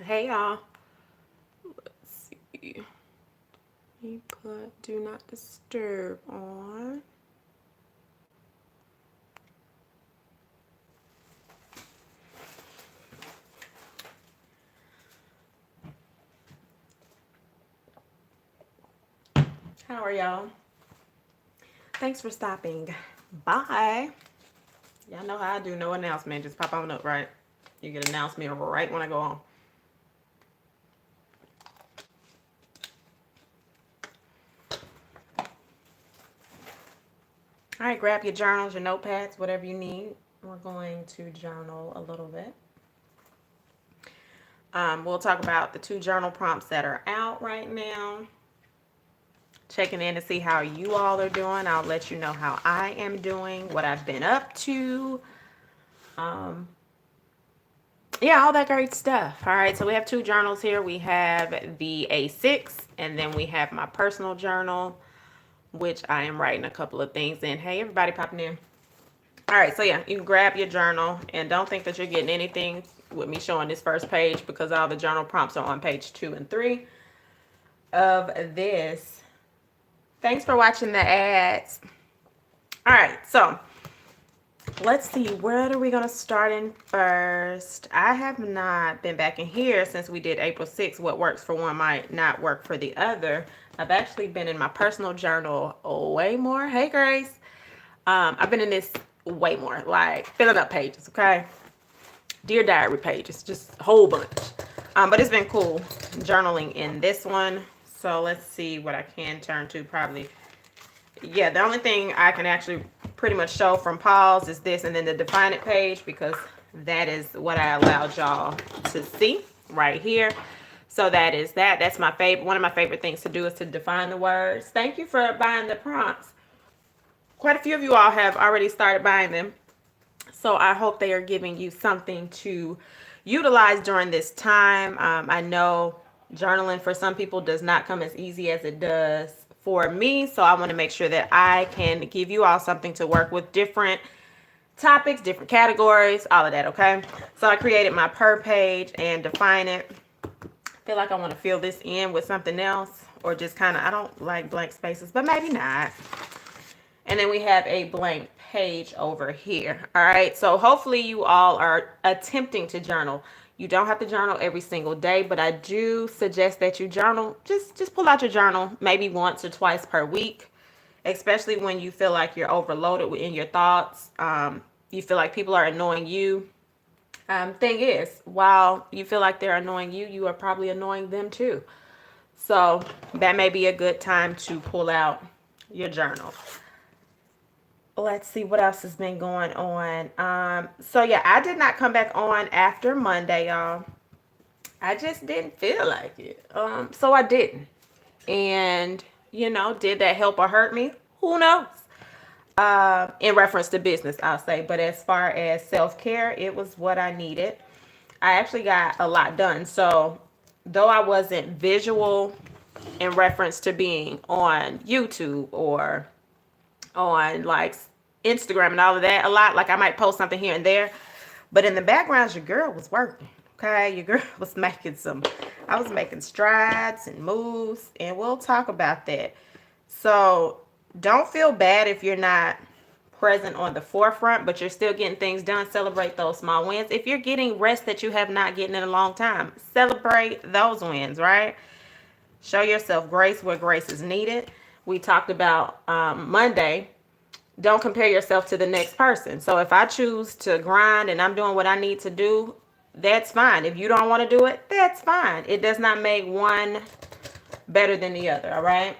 Hey y'all. Let's see. You put do not disturb on. How are y'all? Thanks for stopping by. Y'all know how I do. No announcement. Just pop on up, right? You get announcement right when I go on. All right, grab your journals, your notepads, whatever you need. We're going to journal a little bit. We'll talk about the 2 journal prompts that are out right now. Checking in to see how you all are doing. I'll let you know how I am doing, what I've been up to. Yeah, all that great stuff. All right, so we have 2 journals here. We have the A6, and then we have my personal journal, which I am writing a couple of things in. Hey, everybody popping in. All right, so yeah, you can grab your journal, and don't think that you're getting anything with me showing this first page, because all the journal prompts are on page 2 and 3 of this. Thanks for watching the ads. All right, so let's see, where are we going to start in first? I have not been back in here since we did April 6th. What works for one might not work for the other. I've actually been in my personal journal way more. Hey, Grace. I've been in this way more, like filling up pages, okay? Dear Diary pages, just a whole bunch. But it's been cool journaling in this one. So let's see what I can turn to. Probably, yeah, the only thing I can actually pretty much show from Paul's is this, and then the define it page, because that is what I allowed y'all to see right here. So that is that. That's my favorite. One of my favorite things to do is to define the words. Thank you for buying the prompts. Quite a few of you all have already started buying them. So I hope they are giving you something to utilize during this time. I know journaling for some people does not come as easy as it does for me. So I want to make sure that I can give you all something to work with, different topics, different categories, all of that, okay? So I created my per page and define it. I feel like I want to fill this in with something else, or just kind of, I don't like blank spaces, but maybe not. And then we have a blank page over here. All right, so hopefully you all are attempting to journal. You don't have to journal every single day, but I do suggest that you journal. Just pull out your journal maybe once or twice per week, especially when you feel like you're overloaded in your thoughts. You feel like people are annoying you. Thing is, while you feel like they're annoying you, you are probably annoying them too. So that may be a good time to pull out your journal. Let's see what else has been going on. So yeah, I did not come back on after Monday, y'all. I just didn't feel like it. So I didn't. And, you know, did that help or hurt me? Who knows? In reference to business, I'll say. But as far as self-care, it was what I needed. I actually got a lot done. So though I wasn't visual in reference to being on YouTube or on like Instagram and all of that a lot, like I might post something here and there, but in the background your girl was working, okay? Your girl was making I was making strides and moves, and we'll talk about that. So don't feel bad if you're not present on the forefront, but you're still getting things done. Celebrate those small wins. If you're getting rest that you have not gotten in a long time, celebrate those wins, right? Show yourself grace where grace is needed. We talked about Monday, don't compare yourself to the next person. So if I choose to grind and I'm doing what I need to do, that's fine. If you don't want to do it, that's fine. It does not make one better than the other, all right?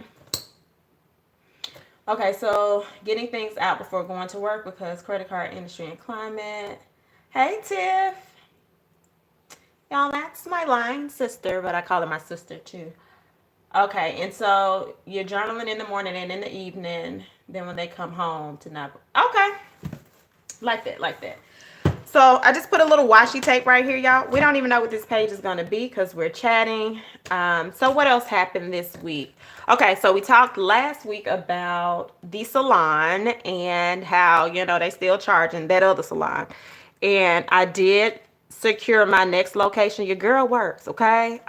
Okay, so getting things out before going to work, because credit card industry and climate. Hey, Tiff. Y'all, that's my line sister, but I call her my sister too. Okay, and so you're journaling in the morning and in the evening. Then when they come home to not. Okay, like that. So I just put a little washi tape right here, y'all. We don't even know what this page is going to be because we're chatting. So what else happened this week? Okay, so we talked last week about the salon and how, you know, they still charging that other salon. And I did secure my next location, your girl works, okay?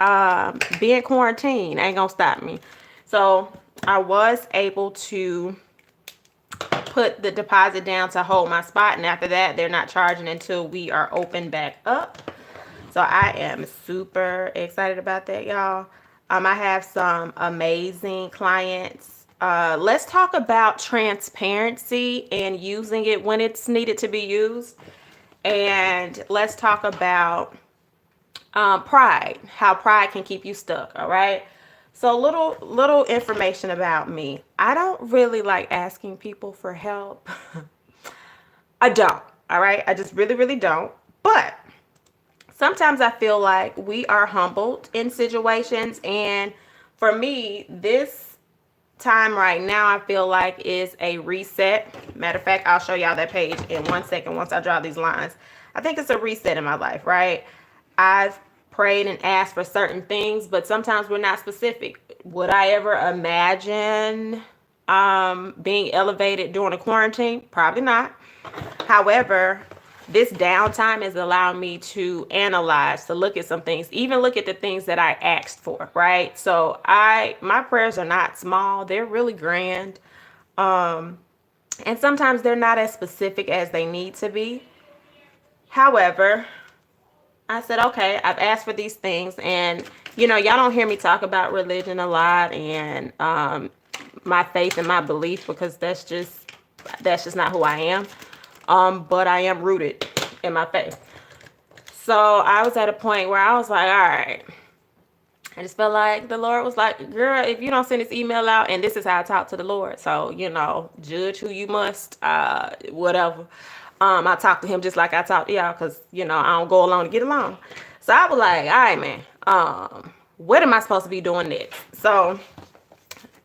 Being quarantined ain't gonna stop me. So I was able to put the deposit down to hold my spot, and after that, they're not charging until we are open back up. So I am super excited about that, y'all. I have some amazing clients. Let's talk about transparency and using it when it's needed to be used. And let's talk about pride, how pride can keep you stuck, all right? So little information about me. I don't really like asking people for help. I don't, all right? I just really don't. But sometimes I feel like we are humbled in situations, and for me, this time right now I feel like is a reset. Matter of fact, I'll show y'all that page in 1 second once I draw these lines. I think it's a reset in my life, right? I've prayed and asked for certain things, but sometimes we're not specific. Would I ever imagine being elevated during a quarantine? Probably not. However, this downtime is allowing me to analyze, to look at some things, even look at the things that I asked for, right? So my prayers are not small, they're really grand. And sometimes they're not as specific as they need to be. However, I said, okay, I've asked for these things, and y'all don't hear me talk about religion a lot and my faith and my belief, because that's just not who I am. But I am rooted in my faith. So I was at a point where I was like, all right. I just felt like the Lord was like, girl, if you don't send this email out, and this is how I talk to the Lord. So, judge who you must, whatever. I talk to him just like I talk to y'all, because, I don't go along to get along. So I was like, all right, man, what am I supposed to be doing next? So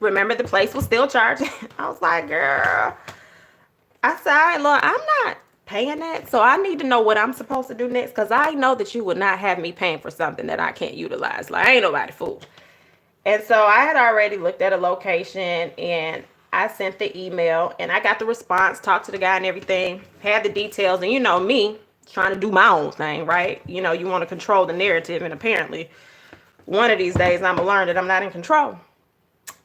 remember, the place was still charging. I was like, girl, I said, all right, Lord, I'm not paying that. So I need to know what I'm supposed to do next, because I know that you would not have me paying for something that I can't utilize. Like, ain't nobody fool. And so I had already looked at a location, and I sent the email, and I got the response, talked to the guy and everything, had the details. And me trying to do my own thing, right? You want to control the narrative. And apparently one of these days I'm going to learn that I'm not in control.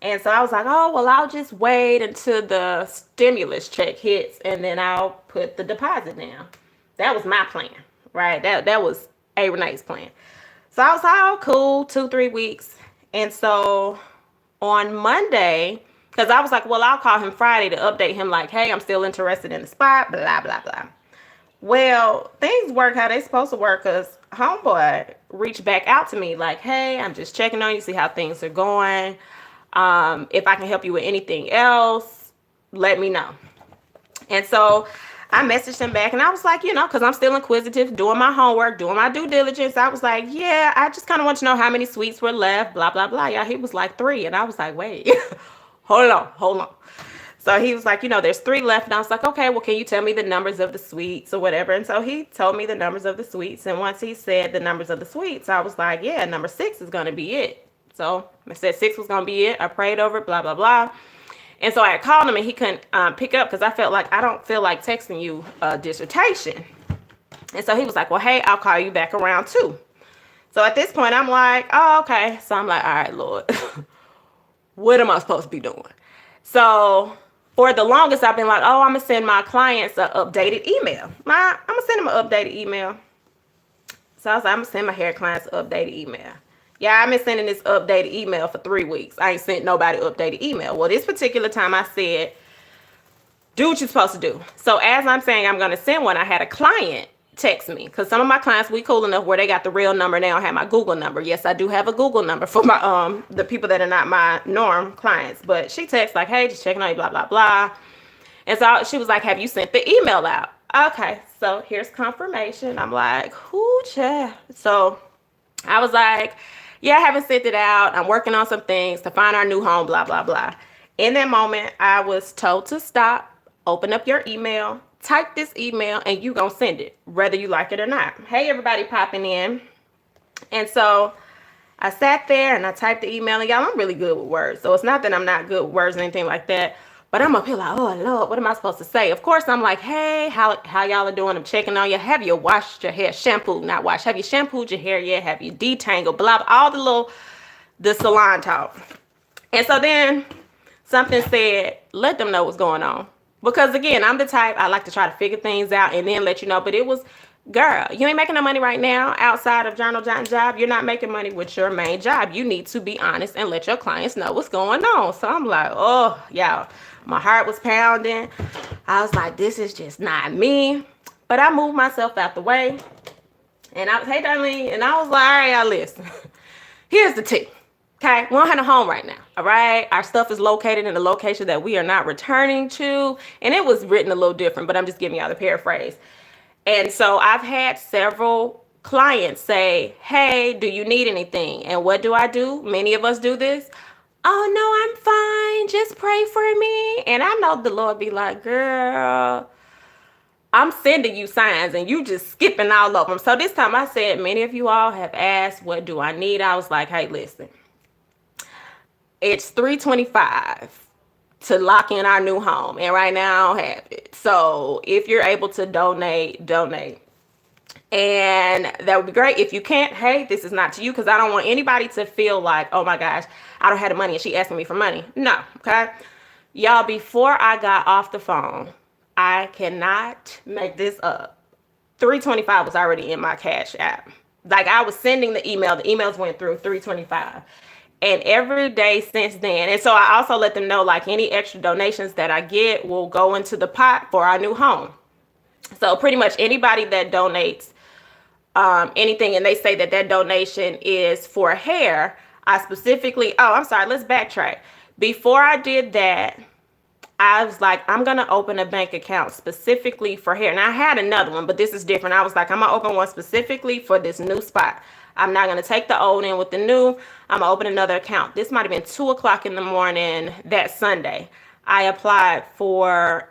And so I was like, oh, well, I'll just wait until the stimulus check hits, and then I'll put the deposit down. That was my plan, right? That was Renee's plan. So I was like, oh, cool, 2-3 weeks. And so on Monday, because I was like, well, I'll call him Friday to update him, like, hey, I'm still interested in the spot, blah, blah, blah. Well, things work how they're supposed to work, because homeboy reached back out to me like, hey, I'm just checking on you, see how things are going. If I can help you with anything else, let me know. And so I messaged him back, and I was like, because I'm still inquisitive, doing my homework, doing my due diligence. I was like, yeah, I just kind of want to know how many suites were left, blah, blah, blah. Yeah, he was like 3. And I was like, wait, hold on. So he was like, there's 3 left. And I was like, okay, well, can you tell me the numbers of the suites or whatever? And so he told me the numbers of the suites. And once he said the numbers of the suites, I was like, yeah, number 6 is going to be it. So I said 6 was going to be it. I prayed over it, blah, blah, blah. And so I called him, and he couldn't pick up, because I felt like, I don't feel like texting you a dissertation. And so he was like, well, hey, I'll call you back around 2. So at this point, I'm like, oh, okay. So I'm like, all right, Lord, what am I supposed to be doing? So for the longest, I've been like, oh, I'm going to send my clients an updated email. I'm going to send them an updated email. So I was like, I'm going to send my hair clients an updated email. Yeah, I've been sending this updated email for 3 weeks. I ain't sent nobody updated email. Well, this particular time I said, do what you're supposed to do. So as I'm saying I'm going to send one, I had a client text me, because some of my clients, we cool enough where they got the real number, and they don't have my Google number. Yes, I do have a Google number for my the people that are not my norm clients. But she texts like, hey, just checking on you, blah, blah, blah. And so she was like, have you sent the email out? Okay, so here's confirmation. I'm like, whoo, child. So I was like, yeah, I haven't sent it out. I'm working on some things to find our new home, blah, blah, blah. In that moment, I was told to stop, open up your email, type this email, and you gonna send it, whether you like it or not. Hey, everybody popping in. And so I sat there and I typed the email, and y'all, I'm really good with words. So it's not that I'm not good with words or anything like that, But I'm up here like, oh Lord, what am I supposed to say? Of course, I'm like, hey, how y'all are doing? I'm checking on you. Have you washed your hair? Shampooed, not washed. Have you shampooed your hair yet? Have you detangled? Blah, blah, all the salon talk. And so then something said, let them know what's going on. Because again, I'm the type, I like to try to figure things out and then let you know. But it was, girl, you ain't making no money right now outside of Journal Jot and Jive. You're not making money with your main job. You need to be honest and let your clients know what's going on. So I'm like, oh, y'all, my heart was pounding. I was like, this is just not me. But I moved myself out the way. And I was, hey, Darlene. And I was like, all right, y'all listen. Here's the tea. Okay, we don't have a home right now, all right? Our stuff is located in a location that we are not returning to. And it was written a little different, but I'm just giving y'all the paraphrase. And so I've had several clients say, hey, do you need anything? And what do I do? Many of us do this. Oh, no, I'm fine. Just pray for me. And I know the Lord be like, girl, I'm sending you signs and you just skipping all over them. So this time I said, many of you all have asked, what do I need? I was like, hey, listen. It's $325 to lock in our new home. And right now I don't have it. So if you're able to donate. And that would be great. If you can't, hey, this is not to you, because I don't want anybody to feel like, oh my gosh, I don't have the money and she asking me for money. No, okay? Y'all, before I got off the phone, I cannot make this up. $325 was already in my Cash App. Like I was sending the email. The emails went through $325. And every day since then. And so I also let them know, like, any extra donations that I get will go into the pot for our new home. So pretty much anybody that donates anything and they say that that donation is for hair, I specifically, oh, I'm sorry, let's backtrack. Before I did that, I was like, I'm going to open a bank account specifically for hair. And I had another one, but this is different. I was like, I'm going to open one specifically for this new spot. I'm not going to take the old in with the new. I'm going to open another account. This might have been 2 o'clock in the morning that Sunday. I applied for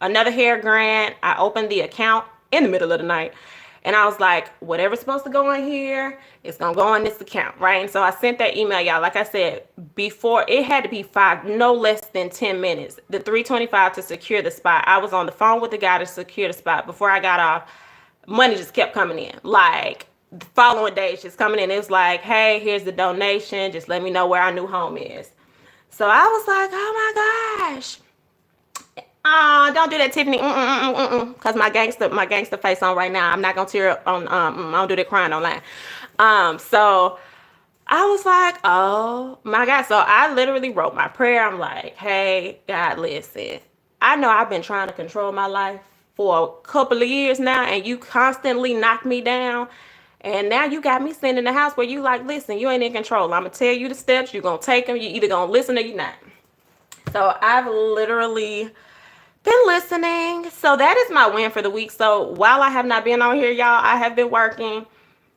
another hair grant. I opened the account in the middle of the night. And I was like, whatever's supposed to go in here, it's going to go in this account, right? And so I sent that email, y'all. Like I said, before, it had to be no less than 10 minutes. The $325 to secure the spot. I was on the phone with the guy to secure the spot. Before I got off, money just kept coming in. Like, the following day, it's just coming in. It was like, hey, here's the donation. Just let me know where our new home is. So I was like, oh my gosh. Don't do that, Tiffany. Cause my gangster face on right now. I'm not gonna tear up on. I don't do that crying online. So I was like, oh my God. So I literally wrote my prayer. I'm like, hey, God, listen. I know I've been trying to control my life for a couple of years now, and you constantly knock me down. And now you got me sitting in the house where you like, listen, you ain't in control. I'm gonna tell you the steps. You're gonna take them. You either gonna listen or you're not. So I've literally been listening. So that is my win for the week. So while I have not been on here, y'all, I have been working.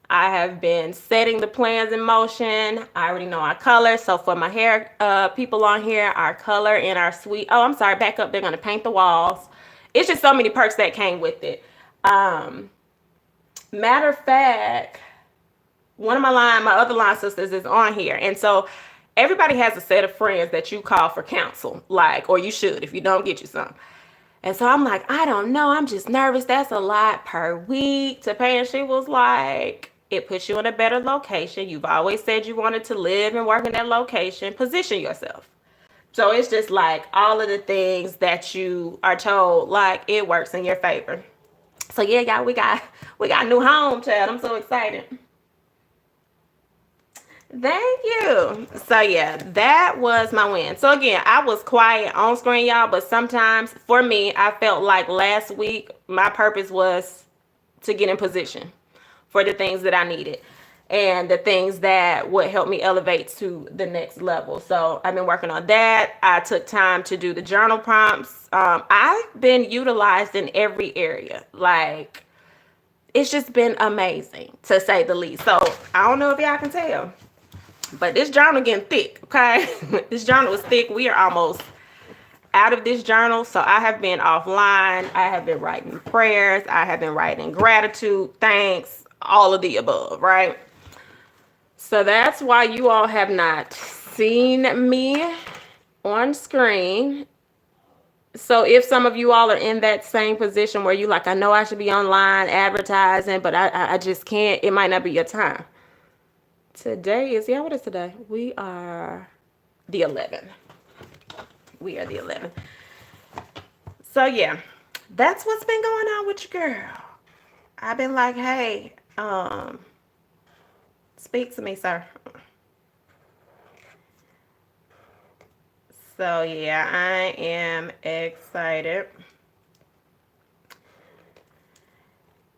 I have been setting the plans in motion. I already know our color. So for my hair people on here, our color in our suite. Oh, I'm sorry, back up. They're going to paint the walls. It's just so many perks that came with it. Matter of fact, one of my other line sisters is on here. And so everybody has a set of friends that you call for counsel, like, or you should if you don't get you some. And so I'm like, I don't know. I'm just nervous. That's a lot per week to pay. And she was like, it puts you in a better location. You've always said you wanted to live and work in that location. Position yourself. So it's just like all of the things that you are told, like, it works in your favor. So yeah, y'all, we got a new home, child. I'm so excited. Thank you. So yeah, that was my win. So again, I was quiet on screen, y'all, but sometimes for me, I felt like last week my purpose was to get in position for the things that I needed and the things that would help me elevate to the next level. So I've been working on that. I took time to do the journal prompts. I've been utilized in every area. Like, it's just been amazing, to say the least. So I don't know if y'all can tell, but this journal getting thick, okay? This journal is thick. We are almost out of this journal. So I have been offline. I have been writing prayers. I have been writing gratitude, thanks, all of the above, right? So that's why you all have not seen me on screen. So if some of you all are in that same position where you like, I know I should be online advertising, but I just can't, it might not be your time. Today is, yeah, what is today? We are the 11th. We are the 11th. So yeah, that's what's been going on with your girl. I've been like, hey, speak to me, sir. So yeah, I am excited.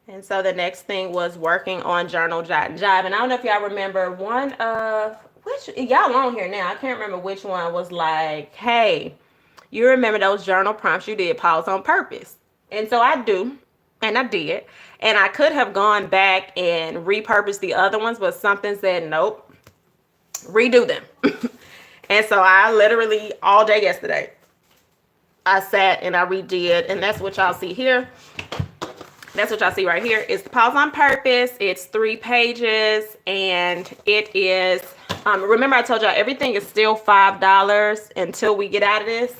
And so the next thing was working on Journal Jot and Jive. And I don't know if y'all remember one of, which, y'all on here now, I can't remember which one was like, hey, you remember those journal prompts you did, pause on purpose. And so I do, and I did. And I could have gone back and repurposed the other ones, but something said, nope, redo them. And so I literally, all day yesterday, I sat and I redid, and that's what y'all see here. That's what y'all see right here. It's pause on purpose. It's 3 pages, and it is, remember I told y'all everything is still $5 until we get out of this.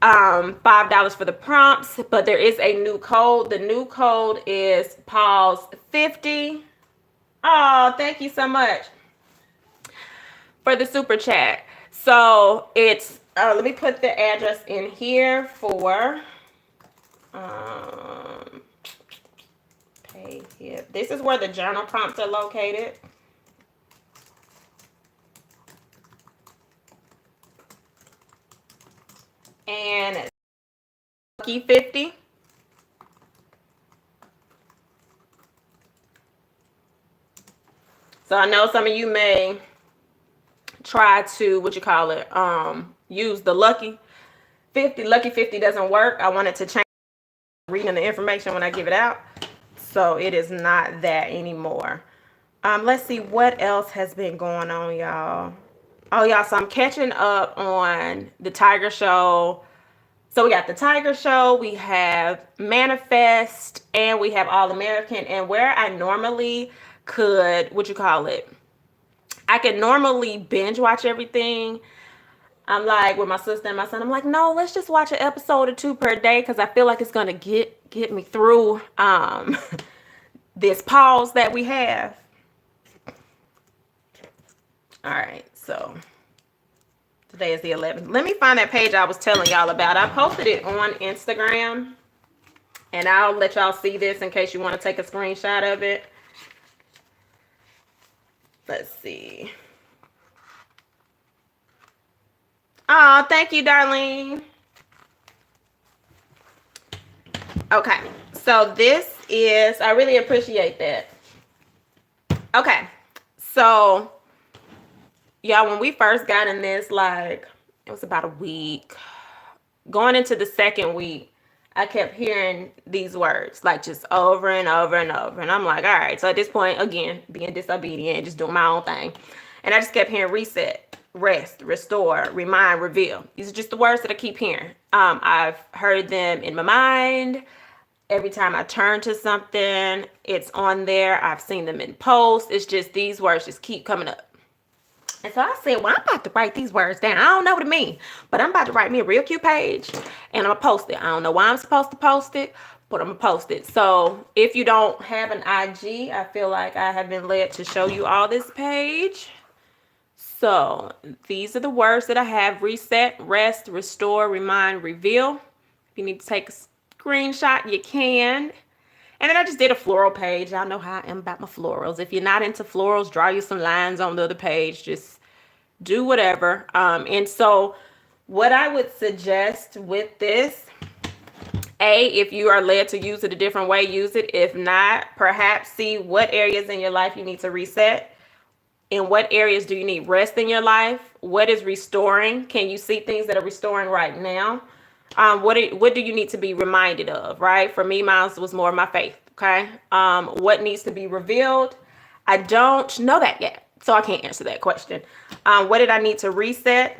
$5 for the prompts, but there is a new code. The new code is pause 50. Oh, thank you so much for the super chat. So it's, let me put the address in here for, pay here. This is where the journal prompts are located. And Lucky 50. So I know some of you may try to, use the Lucky 50. Lucky 50 doesn't work. I wanted to change reading the information when I give it out. So it is not that anymore. Let's see what else has been going on, y'all. Oh, y'all, so I'm catching up on the Tiger Show. So we got the Tiger Show, we have Manifest, and we have All American. And where I normally could, I could normally binge watch everything. I'm like, with my sister and my son, I'm like, no, let's just watch an episode or 2 per day, because I feel like it's going to get me through this pause that we have. All right, so today is the 11th. Let me find that page I was telling y'all about. I posted it on Instagram, and I'll let y'all see this in case you want to take a screenshot of it. Let's see. Oh, thank you, Darlene. Okay, so this is, I really appreciate that. Okay, so y'all, when we first got in this, like, it was about a week. Going into the second week, I kept hearing these words, like, just over and over and over. And I'm like, all right. So at this point, again, being disobedient, just doing my own thing. And I just kept hearing reset, rest, restore, remind, reveal. These are just the words that I keep hearing. I've heard them in my mind. Every time I turn to something, it's on there. I've seen them in posts. It's just these words just keep coming up. And so I said, well, I'm about to write these words down. I don't know what it means, but I'm about to write me a real cute page, and I'm going to post it. I don't know why I'm supposed to post it, but I'm going to post it. So if you don't have an IG, I feel like I have been led to show you all this page. So these are the words that I have: reset, rest, restore, remind, reveal. If you need to take a screenshot, you can. And then I just did a floral page. Y'all know how I am about my florals. If you're not into florals, draw you some lines on the other page. Just do whatever. And so what I would suggest with this, if you are led to use it a different way, use it. If not, perhaps see what areas in your life you need to reset. In what areas do you need rest in your life? What is restoring? Can you see things that are restoring right now? What do you need to be reminded of, right? For me, mine was more of my faith, okay? What needs to be revealed? I don't know that yet, so I can't answer that question. What did I need to reset?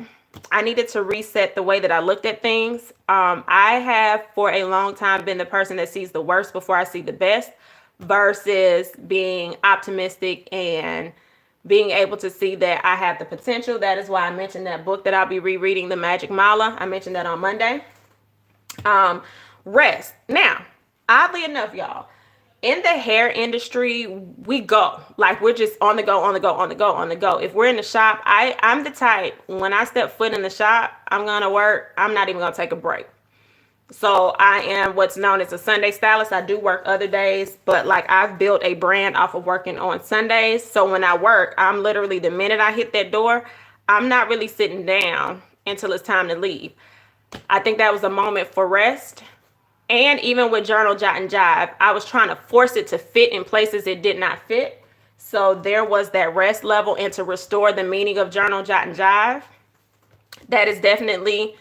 I needed to reset the way that I looked at things. I have for a long time been the person that sees the worst before I see the best, versus being optimistic and being able to see that I have the potential. That is why I mentioned that book that I'll be rereading, The Magic Mala. I mentioned that on Monday. Um, Rest. Now, oddly enough, y'all, in the hair industry, we go. Like, we're just on the go, on the go, on the go, on the go. If we're in the shop, I'm the type, when I step foot in the shop, I'm gonna work. I'm not even gonna take a break. So I am what's known as a Sunday stylist. I do work other days, but like, I've built a brand off of working on Sundays. So when I work, I'm literally, the minute I hit that door, I'm not really sitting down until it's time to leave. I think that was a moment for rest. And even with Journal Jot and Jive, I was trying to force it to fit in places it did not fit. So there was that rest level, and to restore the meaning of Journal Jot and Jive. That is definitely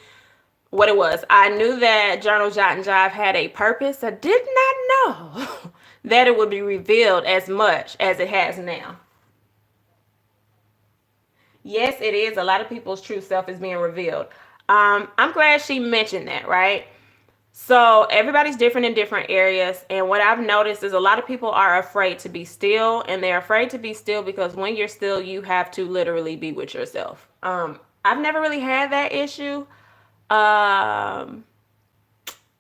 what it was. I knew that Journal Jot and Jive had a purpose. I did not know that it would be revealed as much as it has now. Yes, it is. A lot of people's true self is being revealed. I'm glad she mentioned that, right? So everybody's different in different areas. And what I've noticed is a lot of people are afraid to be still. And they're afraid to be still because when you're still, you have to literally be with yourself. I've never really had that issue. Um,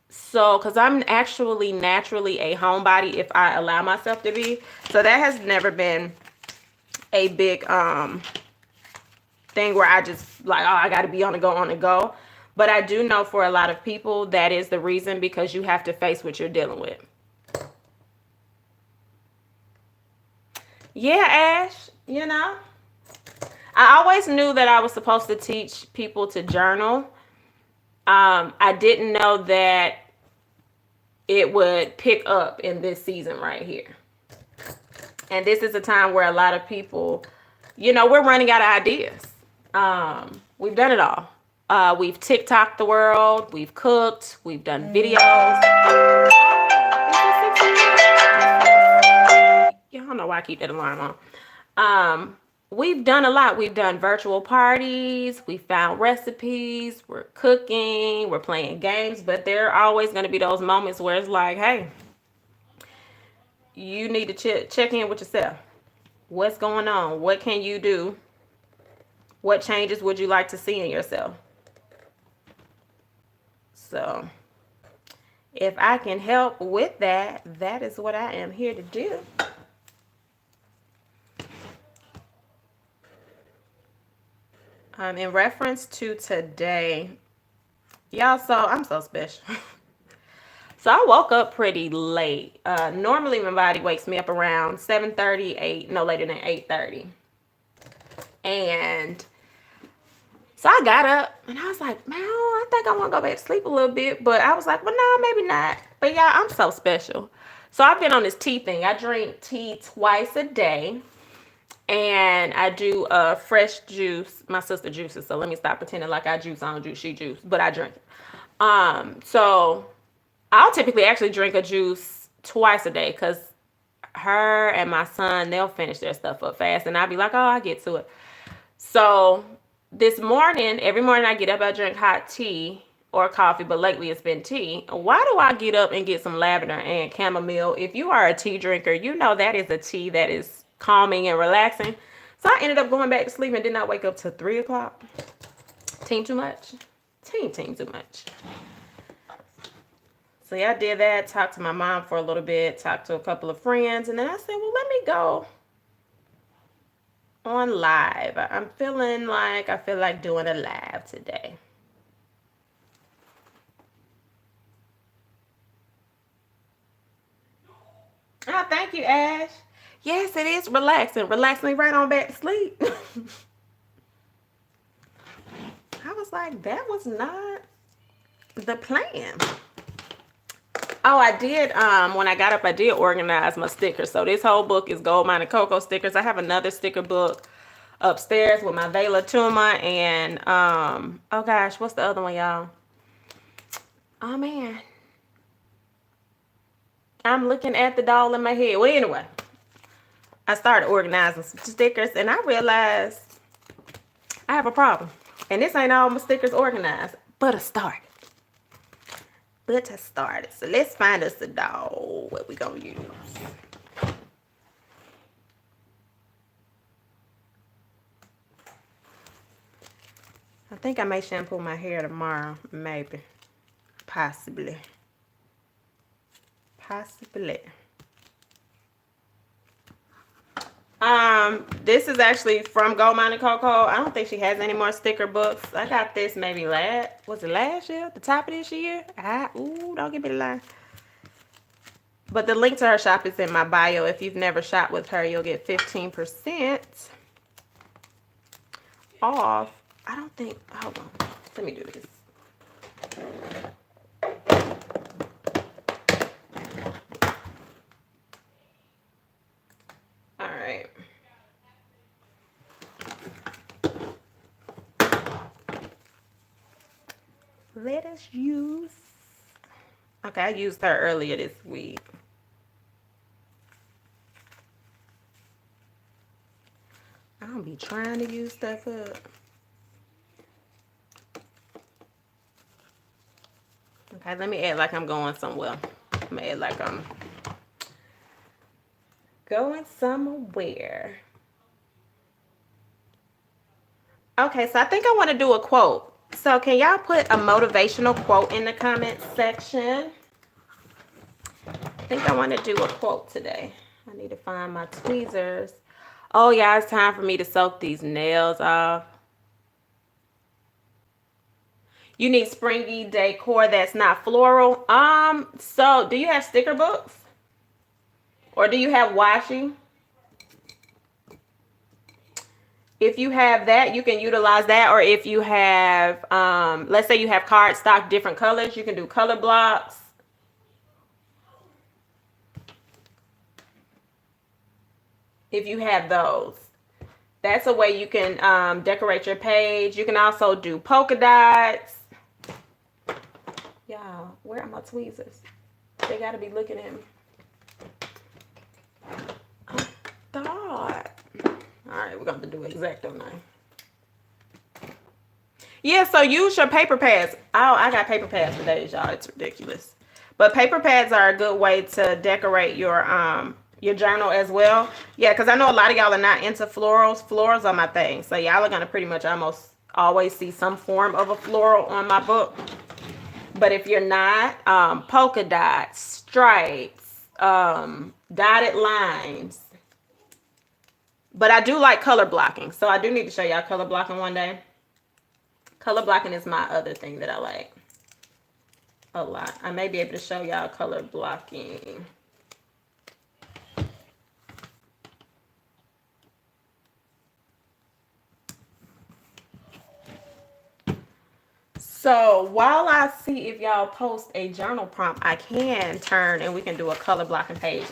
because I'm actually naturally a homebody if I allow myself to be. So that has never been a big thing where I just like, oh, I got to be on the go, on the go. But I do know for a lot of people that is the reason, because you have to face what you're dealing with. Yeah, Ash, I always knew that I was supposed to teach people to journal. I didn't know that it would pick up in this season right here. And this is a time where a lot of people, we're running out of ideas. We've done it all. We've TikToked the world. We've cooked. We've done videos. Y'all don't know why I keep that alarm on. We've done a lot. We've done virtual parties. We found recipes. We're cooking. We're playing games. But there are always going to be those moments where it's like, hey, you need to check in with yourself. What's going on? What can you do? What changes would you like to see in yourself? So if I can help with that, that is what I am here to do. In reference to today, y'all, so I'm so special. So I woke up pretty late. Normally my body wakes me up around 7:30, 8, no later than 8:30. And so I got up and I was like, man, I think I want to go back to sleep a little bit. But I was like, well, no, maybe not. But yeah, I'm so special. So I've been on this tea thing. I drink tea twice a day. And I do fresh juice. My sister juices, so let me stop pretending like I juice. I don't juice, she juice, but I drink it. So I'll typically actually drink a juice twice a day because her and my son, they'll finish their stuff up fast, and I'll be like, oh, I get to it. So this morning, every morning I get up, I drink hot tea or coffee, but lately it's been tea. Why do I get up and get some lavender and chamomile? If you are a tea drinker, you know that is a tea that is calming and relaxing. So I ended up going back to sleep and did not wake up till 3 o'clock. Team too much? Team too much. So yeah, I did that, talked to my mom for a little bit, talked to a couple of friends, and then I said, well, let me go on live. I'm feeling like I feel like doing a live today. Oh, thank you, Ash. Yes, it is relaxing. Relax me right on back to sleep. I was like, that was not the plan. Oh, I did. When I got up, I did organize my stickers. So this whole book is Gold Mine and Cocoa stickers. I have another sticker book upstairs with my Vela Tuma and oh gosh, what's the other one, y'all? Oh man, I'm looking at the doll in my head. Well, anyway, I started organizing some stickers and I realized I have a problem. And this ain't all my stickers organized, but I started. So let's find us a doll. What we gonna use? I think I may shampoo my hair tomorrow, maybe. Possibly. Possibly. This is actually from Gold Mine and Coco. I don't think she has any more sticker books. I got this maybe was it last year? The top of this year? Ooh, don't give me the lie. But the link to her shop is in my bio. If you've never shopped with her, you'll get 15% off. I don't think, hold on. Let me do this. All right. Let us use. Okay, I used her earlier this week. I don't be trying to use stuff up. Okay, let me act like I'm going somewhere. I'm gonna act like I'm going somewhere. Okay, so I think I want to do a quote. So can y'all put a motivational quote in the comments section? I think I want to do a quote today. I need to find my tweezers. Oh yeah, it's time for me to soak these nails off. You need springy decor that's not floral. So do you have sticker books? Or do you have washi? If you have that, you can utilize that. Or if you have, let's say you have cardstock, different colors, you can do color blocks. If you have those, that's a way you can decorate your page. You can also do polka dots. Y'all, where are my tweezers? They got to be looking at me. I thought. All right, we're going to do X-Acto now. Yeah, so use your paper pads. Oh, I got paper pads for days, y'all. It's ridiculous. But paper pads are a good way to decorate your journal as well. Yeah, because I know a lot of y'all are not into florals. Florals are my thing. So y'all are going to pretty much almost always see some form of a floral on my book. But if you're not, polka dots, stripes, dotted lines. But I do like color blocking. So I do need to show y'all color blocking one day. Color blocking is my other thing that I like a lot. I may be able to show y'all color blocking. So while I see if y'all post a journal prompt, I can turn and we can do a color blocking page.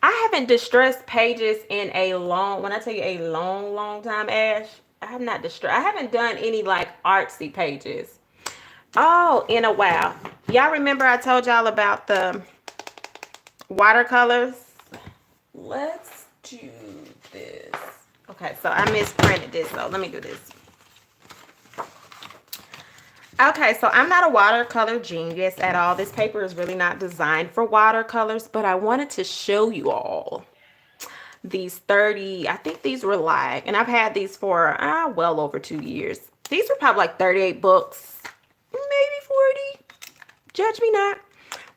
I haven't distressed pages in a long, when I tell you a long time, Ash, I haven't done any like artsy pages. Oh, in a while. Y'all remember I told y'all about the watercolors? Let's do this. Okay, so I misprinted this, so let me do this. Okay, so I'm not a watercolor genius at all. This paper is really not designed for watercolors, but I wanted to show you all these 30, I think these were live, and I've had these for well over 2 years. These were probably like 38 books, maybe 40. Judge me not.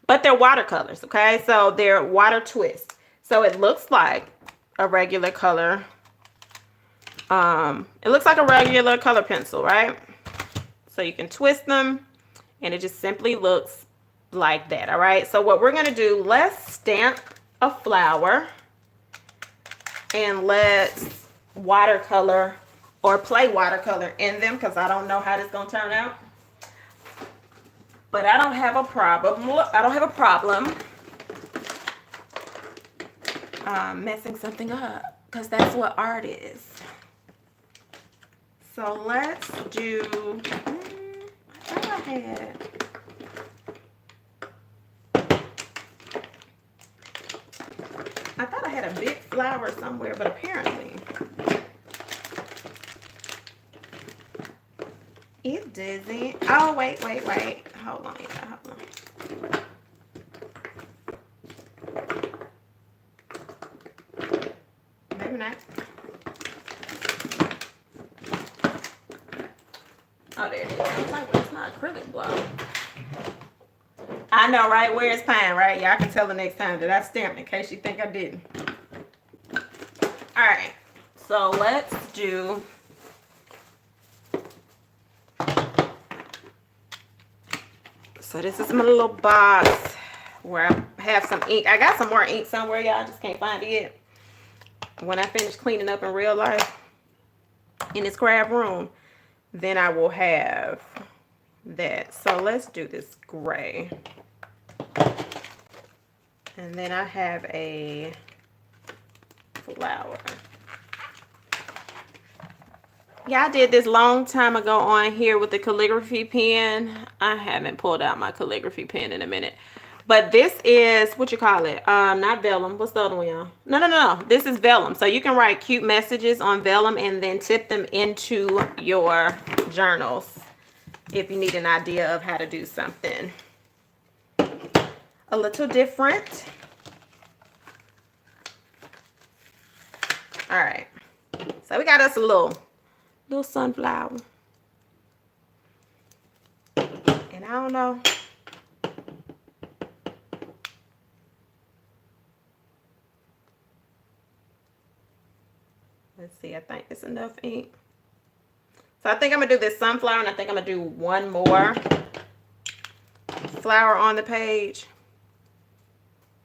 But they're watercolors, okay? So they're water twist. So it looks like a regular color. It looks like a regular color pencil, right? So you can twist them and it just simply looks like that. All right. So what we're going to do, let's stamp a flower and let's watercolor or play watercolor in them because I don't know how this is going to turn out. But I don't have a problem. I don't have a problem messing something up because that's what art is. So let's do, I thought I had a big flower somewhere, but apparently it doesn't. Oh, wait. Hold on. Maybe not. Oh, there it is. I was like, well, it's not acrylic Sunflower. I know, right? Where is pine, right? Y'all can tell the next time that I stamped in case you think I didn't. Alright, so let's do... So this is my little box where I have some ink. I got some more ink somewhere, y'all. I just can't find it yet. When I finish cleaning up in real life in this craft room, then I will have that. So let's do this gray. And then I have a flower. Yeah, I did this long time ago on here with the calligraphy pen. I haven't pulled out my calligraphy pen in a minute. But this is, what you call it? Not vellum. What's the other one, y'all? No. This is vellum. So you can write cute messages on vellum and then tip them into your journals if you need an idea of how to do something a little different. All right. So we got us a little sunflower. And I don't know. Let's see, I think it's enough ink. So I think I'm gonna do this sunflower, and I think I'm gonna do one more flower on the page.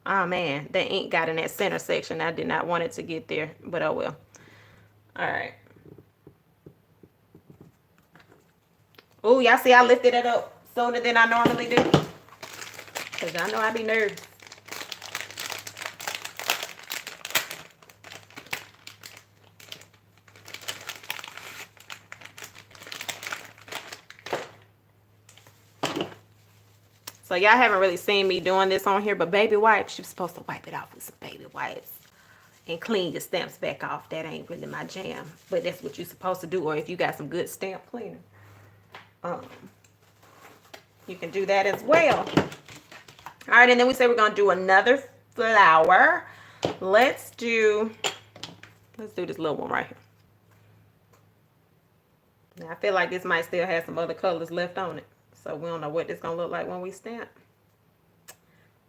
Oh man, the ink got in that center section. I did not want it to get there, but oh well. All right. Oh, y'all see I lifted it up sooner than I normally do. Because y'all know I be nervous. So y'all haven't really seen me doing this on here, but baby wipes, you're supposed to wipe it off with some baby wipes and clean your stamps back off. That ain't really my jam, but that's what you're supposed to do. Or if you got some good stamp cleaner, you can do that as well. All right, and then we say we're gonna do another flower. Let's do this little one right here. Now I feel like this might still have some other colors left on it. So we don't know what this gonna look like when we stamp.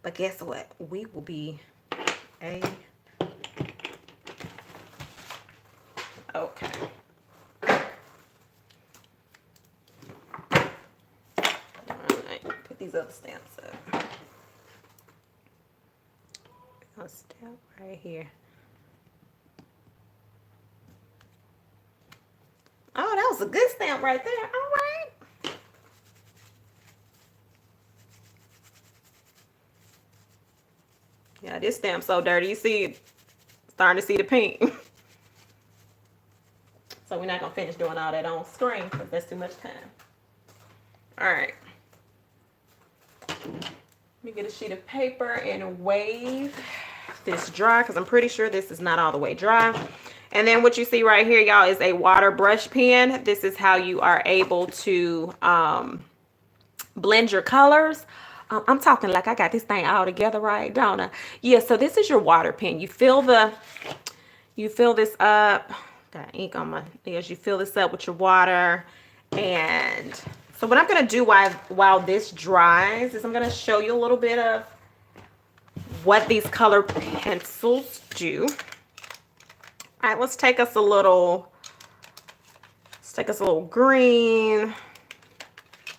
But guess what? We will be okay. Alright, put these other stamps up. We're gonna stamp right here. Oh, that was a good stamp right there. All right. Yeah, this stamp's so dirty. You see it starting to see the pink. So we're not going to finish doing all that on screen because that's too much time. All right. Let me get a sheet of paper and wave this dry because I'm pretty sure this is not all the way dry. And then what you see right here, y'all, is a water brush pen. This is how you are able to blend your colors. I'm talking like I got this thing all together, right, don't I? Yeah, so this is your water pen. You fill this up. Got ink on my nails. You fill this up with your water. And so what I'm going to do while this dries is I'm going to show you a little bit of what these color pencils do. All right, let's take us a little green, a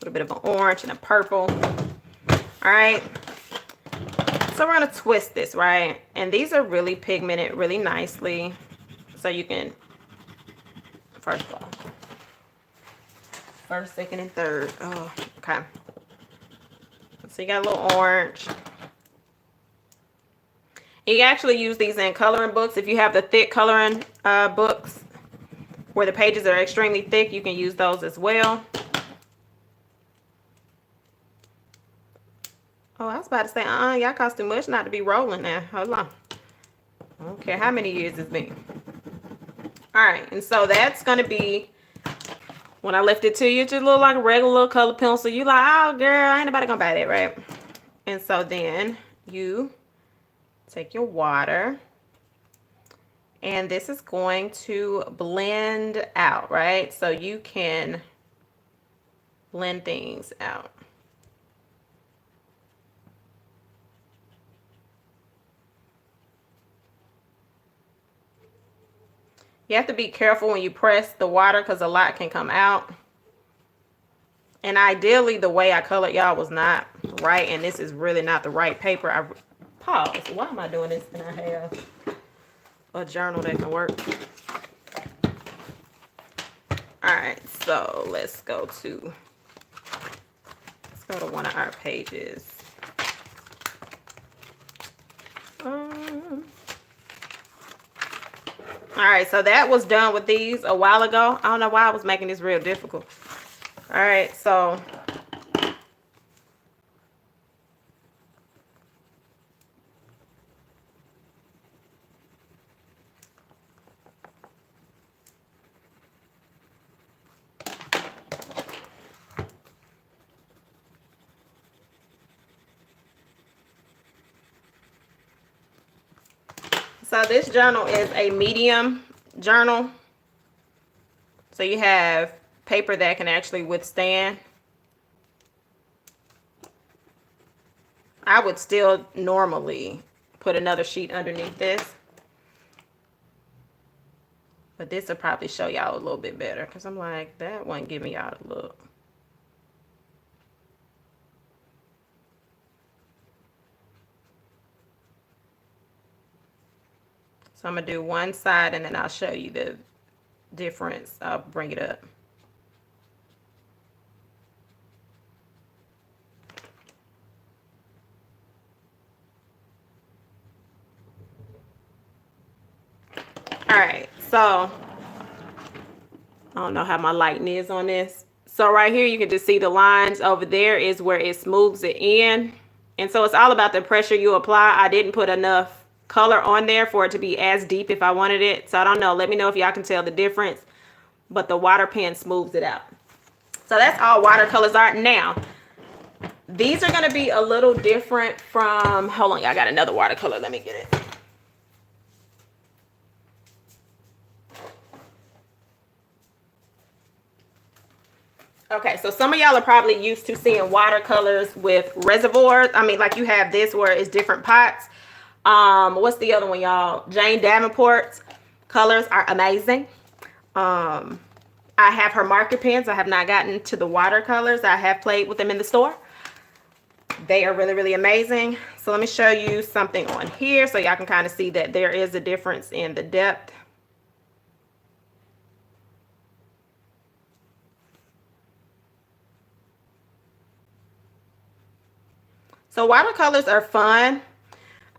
little bit of an orange and a purple. All right, so we're going to twist this, right? And these are really pigmented really nicely. So you can, first, second, and third. Oh, okay. So you got a little orange. You can actually use these in coloring books. If you have the thick coloring books where the pages are extremely thick, you can use those as well. Oh, I was about to say, y'all cost too much not to be rolling now. Hold on. I don't care how many years it's been. All right, and so that's going to be, when I lift it to you, it just look like a regular little color pencil. You like, oh, girl, ain't nobody going to buy that, right? And so then you take your water, and this is going to blend out, right? So you can blend things out. You have to be careful when you press the water because a lot can come out. And ideally, the way I colored y'all was not right, and this is really not the right paper. I pause. Why am I doing this? And I have a journal that can work. All right, so let's go to one of our pages. All right, so that was done with these a while ago. I don't know why I was making this real difficult. All right, so this journal is a medium journal. So you have paper that can actually withstand. I would still normally put another sheet underneath this. But this will probably show y'all a little bit better because I'm like, that wasn't giving y'all the look. So I'm going to do one side and then I'll show you the difference. I'll bring it up. All right, so I don't know how my lighting is on this. So right here, you can just see the lines over there is where it smooths it in. And so it's all about the pressure you apply. I didn't put enough color on there for it to be as deep if I wanted it. So I don't know. Let me know if y'all can tell the difference. But the water pen smooths it out. So that's all watercolors are. Now, these are going to be a little different from, hold on, y'all, got another watercolor. Let me get it. Okay, so some of y'all are probably used to seeing watercolors with reservoirs. I mean, like you have this where it's different pots. What's the other one, y'all? Jane Davenport's colors are amazing. I have her marker pens. I have not gotten to the watercolors. I have played with them in the store. They are really, really amazing. So let me show you something on here so y'all can kind of see that there is a difference in the depth. So watercolors are fun.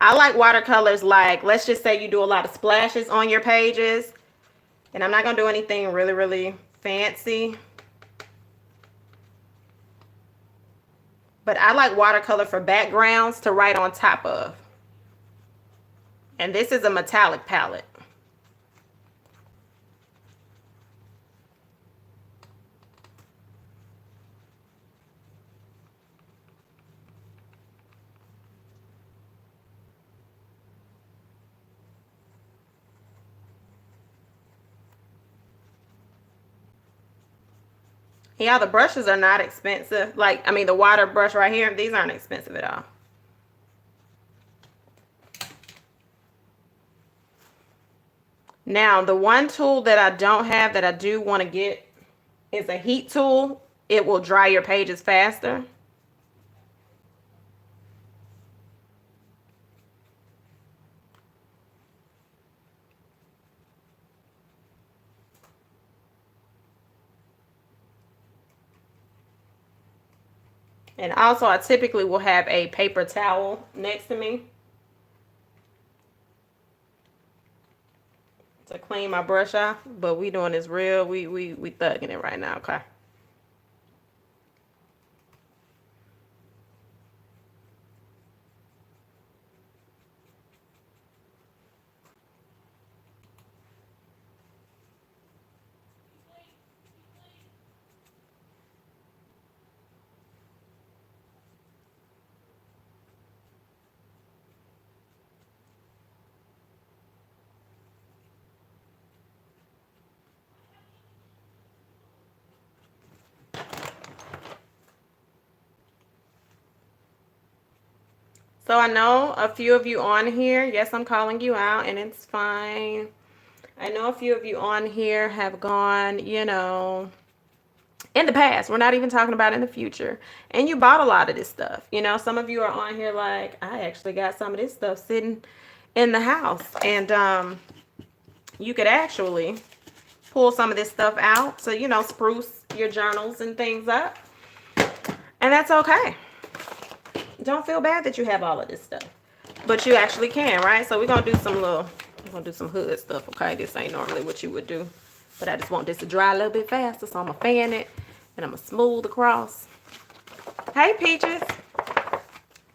I like watercolors like, let's just say you do a lot of splashes on your pages. And I'm not going to do anything really, really fancy. But I like watercolor for backgrounds to write on top of. And this is a metallic palette. Yeah, the brushes are not expensive. Like, I mean, the water brush right here, these aren't expensive at all. Now, the one tool that I don't have that I do want to get is a heat tool. It will dry your pages faster. And also, I typically will have a paper towel next to me to clean my brush off. But we doing this real, we thugging it right now, okay? So I know a few of you on here, yes, I'm calling you out and it's fine. I know a few of you on here have gone, you know, in the past. We're not even talking about in the future. And you bought a lot of this stuff. You know, some of you are on here like, I actually got some of this stuff sitting in the house. And you could actually pull some of this stuff out to, you know, spruce your journals and things up. And that's okay. Don't feel bad that you have all of this stuff. But you actually can, right? So we're going to do some hood stuff, okay? This ain't normally what you would do. But I just want this to dry a little bit faster, so I'm going to fan it. And I'm going to smooth across. Hey, Peaches.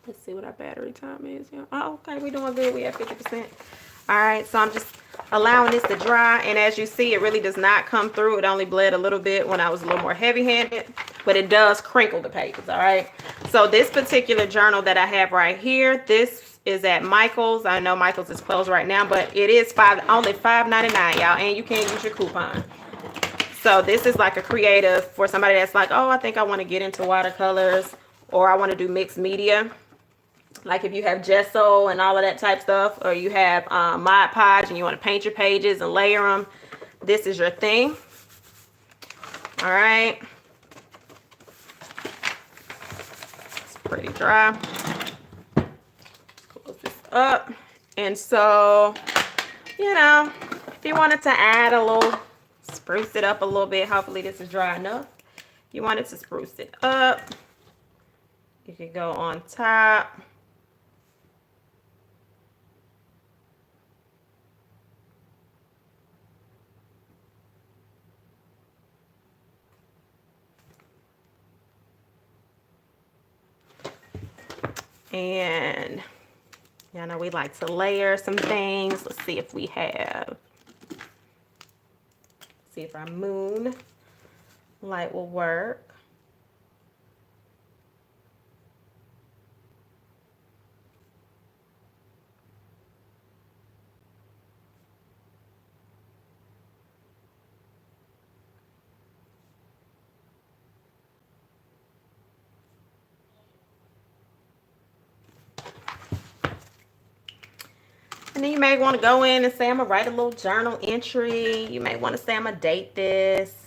Let's see what our battery time is. Oh, okay. We're doing good. We have 50%. All right. So I'm just allowing this to dry. And as you see, it really does not come through. It only bled a little bit when I was a little more heavy-handed. But it does crinkle the pages, all right? So this particular journal that I have right here, this is at Michael's. I know Michael's is closed right now, but it is only $5.99, y'all. And you can use your coupon. So this is like a creative for somebody that's like, oh, I think I want to get into watercolors, or I want to do mixed media. Like if you have gesso and all of that type stuff, or you have Mod Podge and you want to paint your pages and layer them, this is your thing. All right. It's pretty dry. Let's close this up. And so, you know, if you wanted to add a little, spruce it up a little bit. Hopefully this is dry enough. If you wanted to spruce it up, you could go on top. And you know, we like to layer some things. Let's see if we have, see if our moon light will work. And then you may want to go in and say, I'm going to write a little journal entry. You may want to say, I'm going to date this.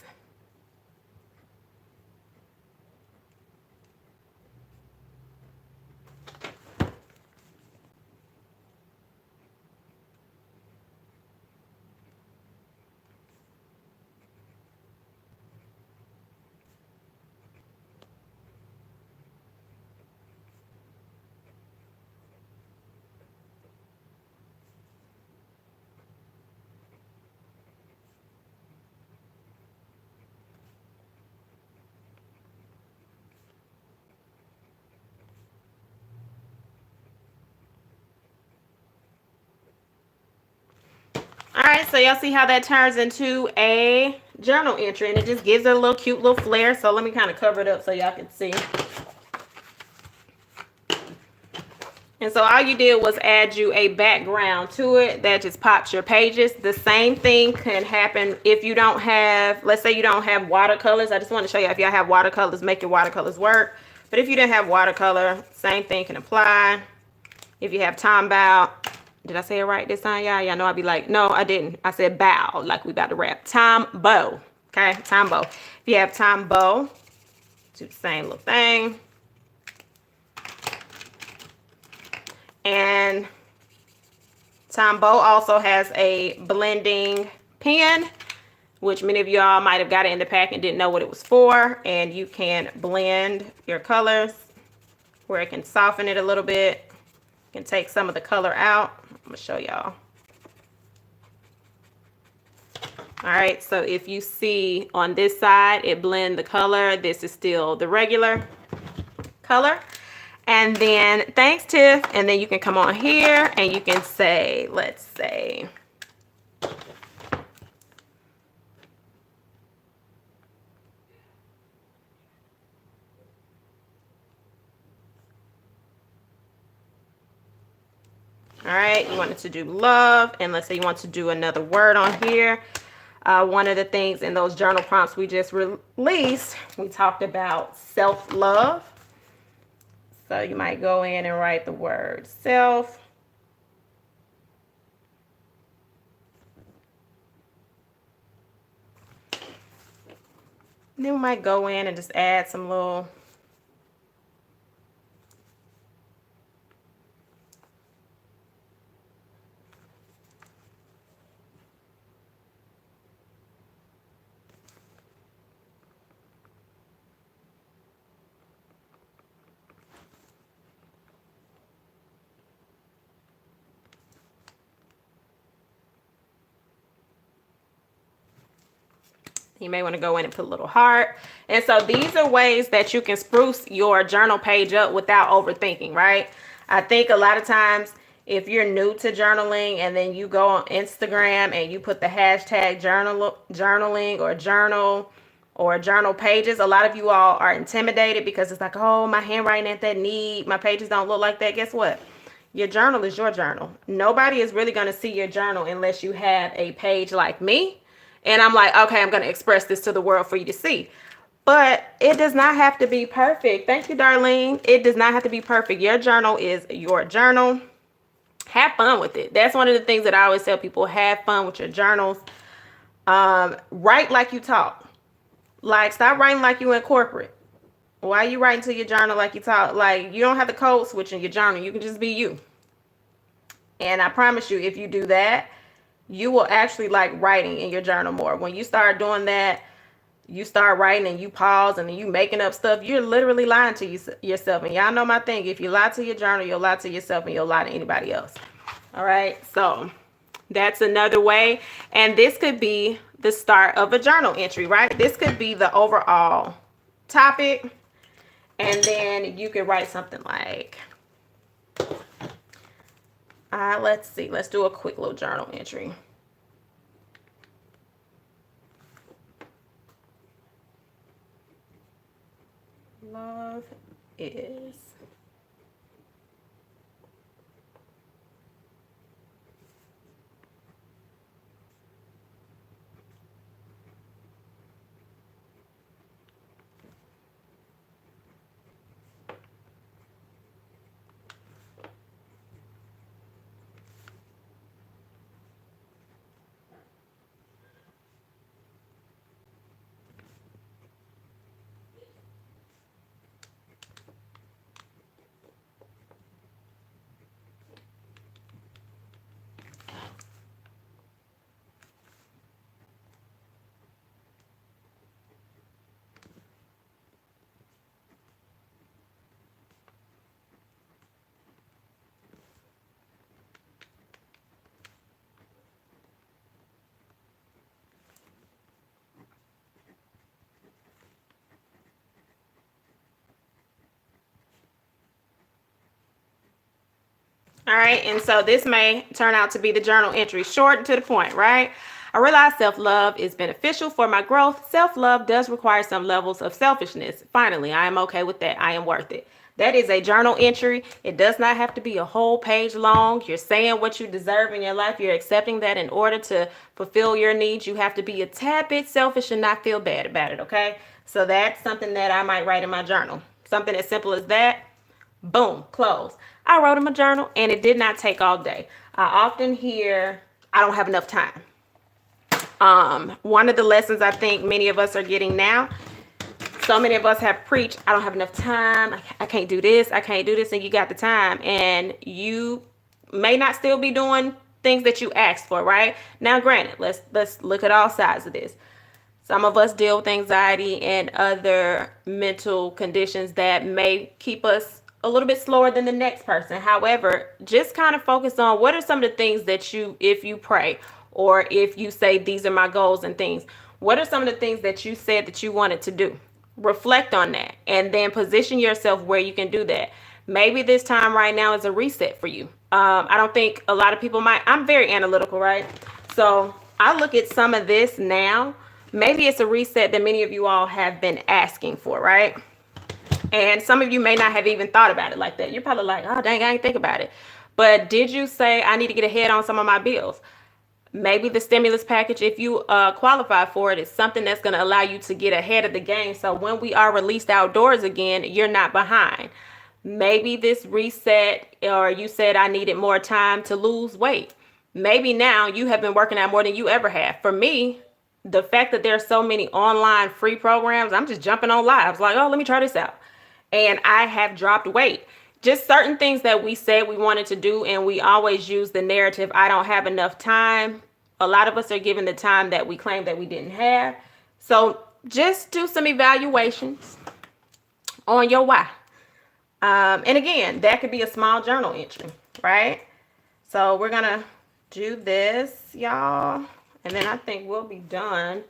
All right, so y'all see how that turns into a journal entry, and it just gives it a little cute little flair. So let me kind of cover it up so y'all can see. And so all you did was add you a background to it that just pops your pages. The same thing can happen if you don't have, let's say you don't have watercolors. I just want to show you, if y'all have watercolors, make your watercolors work. But if you didn't have watercolor, same thing can apply. If you have time bow, did I say it right this time, y'all? Y'all know I'd be like, no, I didn't. I said bow, like we about to rap. Time bow, okay? Time bow. If you have time bow, do the same little thing. And Tombow also has a blending pen, which many of y'all might have got it in the pack and didn't know what it was for. And you can blend your colors where it can soften it a little bit. You can take some of the color out. I'm gonna show y'all. All right, so if you see on this side, it blend the color. This is still the regular color. And then, thanks, Tiff. And then you can come on here and you can say, let's say, all right, you wanted to do love. And let's say you want to do another word on here. One of the things in those journal prompts we just released, we talked about self-love. So you might go in and write the word self. Then we might go in and just add some little you may want to go in and put a little heart. And so these are ways that you can spruce your journal page up without overthinking, right? I think a lot of times if you're new to journaling and then you go on Instagram and you put the hashtag journaling or journal pages, a lot of you all are intimidated because it's like, oh, my handwriting ain't that neat. My pages don't look like that. Guess what? Your journal is your journal. Nobody is really going to see your journal unless you have a page like me. And I'm like, okay, I'm going to express this to the world for you to see. But it does not have to be perfect. Thank you, Darlene. It does not have to be perfect. Your journal is your journal. Have fun with it. That's one of the things that I always tell people. Have fun with your journals. Write like you talk. Like, stop writing like you in corporate. Why are you writing to your journal like you talk? Like, you don't have the code switch in your journal. You can just be you. And I promise you, if you do that, you will actually like writing in your journal more. When you start doing that, you start writing and you pause and then you making up stuff, you're literally lying to yourself. And y'all know my thing. If you lie to your journal, you'll lie to yourself and you'll lie to anybody else. All right. So that's another way. And this could be the start of a journal entry, right? This could be the overall topic. And then you could write something like, let's see. Let's do a quick little journal entry. Love is all right. And so this may turn out to be the journal entry, short and to the point, right? I realize self-love is beneficial for my growth. Self-love does require some levels of selfishness. Finally, I am okay with that. I am worth it. That is a journal entry. It does not have to be a whole page long. You're saying what you deserve in your life. You're accepting that in order to fulfill your needs, you have to be a tad bit selfish and not feel bad about it, okay? So that's something that I might write in my journal. Something as simple as that. Boom, close. I wrote in my journal and it did not take all day. I often hear, I don't have enough time. One of the lessons I think many of us are getting now, so many of us have preached, I don't have enough time. I can't do this. I can't do this. And you got the time and you may not still be doing things that you asked for, right? Now, granted, let's look at all sides of this. Some of us deal with anxiety and other mental conditions that may keep us a little bit slower than the next person. However, just kind of focus on what are some of the things that if you pray or if you say, these are my goals and things, what are some of the things that you said that you wanted to do? Reflect on that and then position yourself where you can do that. Maybe this time right now is a reset for you. I don't think a lot of people I'm very analytical, right? So I look at some of this now. Maybe it's a reset that many of you all have been asking for, right? And some of you may not have even thought about it like that. You're probably like, oh, dang, I didn't think about it. But did you say, I need to get ahead on some of my bills? Maybe the stimulus package, if you qualify for it, is something that's going to allow you to get ahead of the game. So when we are released outdoors again, you're not behind. Maybe this reset, or you said I needed more time to lose weight. Maybe now you have been working out more than you ever have. For me, the fact that there's so many online free programs, I'm just jumping on lives like, oh, let me try this out. And I have dropped weight. Just certain things that we said we wanted to do, and we always use the narrative, I don't have enough time. A lot of us are given the time that we claim that we didn't have. So just do some evaluations on your why. And again, that could be a small journal entry, right? So we're going to do this, y'all. And then I think we'll be done.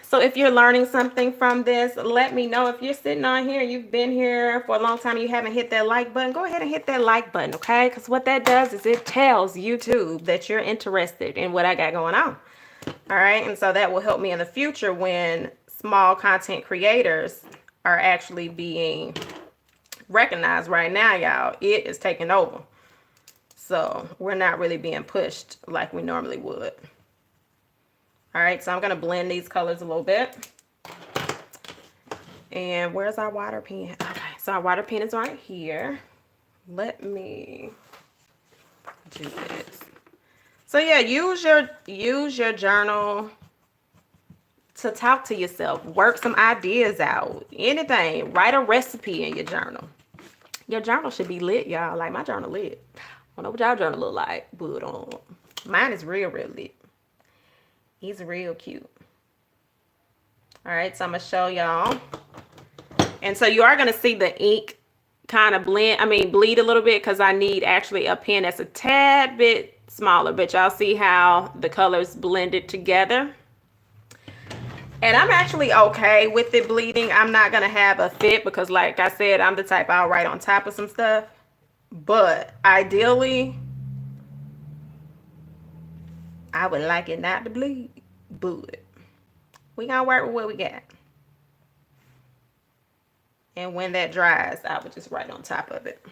So if you're learning something from this, let me know. If you're sitting on here, you've been here for a long time, and you haven't hit that like button, go ahead and hit that like button, okay? Because what that does is it tells YouTube that you're interested in what I got going on. All right. And so that will help me in the future when small content creators are actually being recognized. Right now, y'all, it is taking over. So we're not really being pushed like we normally would. All right, so I'm going to blend these colors a little bit. And where's our water pen? Okay, so our water pen is right here. Let me do this. So yeah, use your journal to talk to yourself. Work some ideas out. Anything. Write a recipe in your journal. Your journal should be lit, y'all. Like my journal lit. I don't know what y'all journal look like, but mine is real lit. He's real cute. All right, so I'm going to show y'all. And so you are going to see the ink kind of bleed a little bit because I need actually a pen that's a tad bit smaller. But y'all see how the colors blended together. And I'm actually okay with it bleeding. I'm not going to have a fit because like I said, I'm the type I'll write on top of some stuff. But ideally, I would like it not to bleed. But we gonna work with what we got. And when that dries, I would just write on top of it.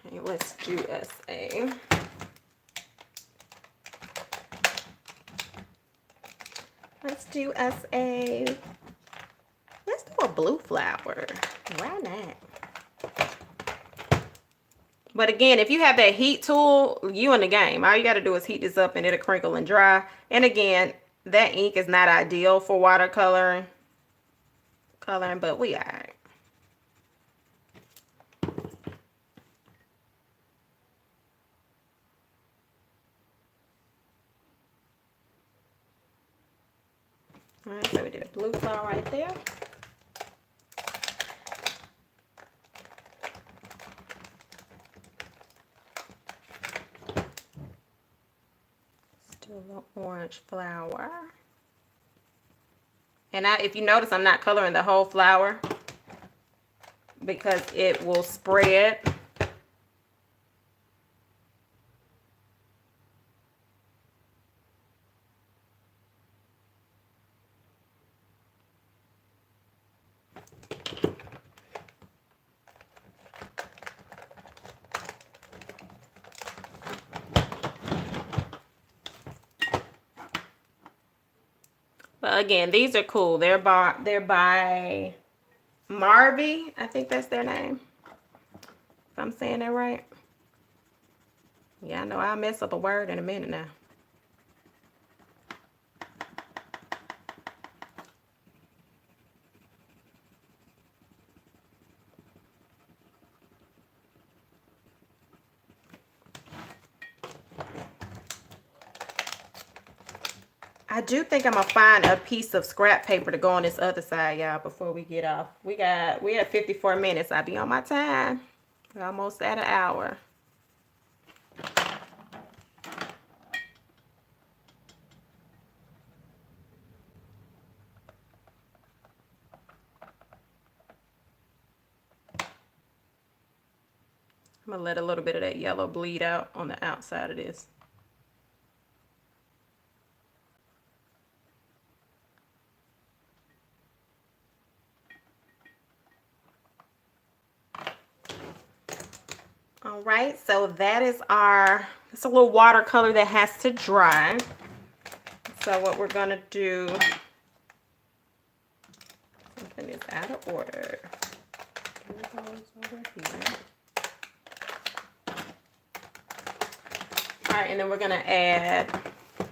Okay, let's do SA. Let's do SA. Let's do a blue flower. Why not? But again, if you have that heat tool, you in the game. All you got to do is heat this up and it'll crinkle and dry. And again, that ink is not ideal for watercolor coloring, but we all right. All right, so we did a blue flower right there. A little orange flower. And if you notice, I'm not coloring the whole flower because it will spread. But again, these are cool. They're by Marvy. I think that's their name. If I'm saying that right. Yeah, I know I'll mess up a word in a minute now. I do think I'm gonna find a piece of scrap paper to go on this other side, y'all, before we get off. We have 54 minutes. I'll be on my time. We're almost at an hour. I'm gonna let a little bit of that yellow bleed out on the outside of this. All right, so that is it's a little watercolor that has to dry. So what we're gonna do, something is out of order. Over here. All right, and then we're gonna add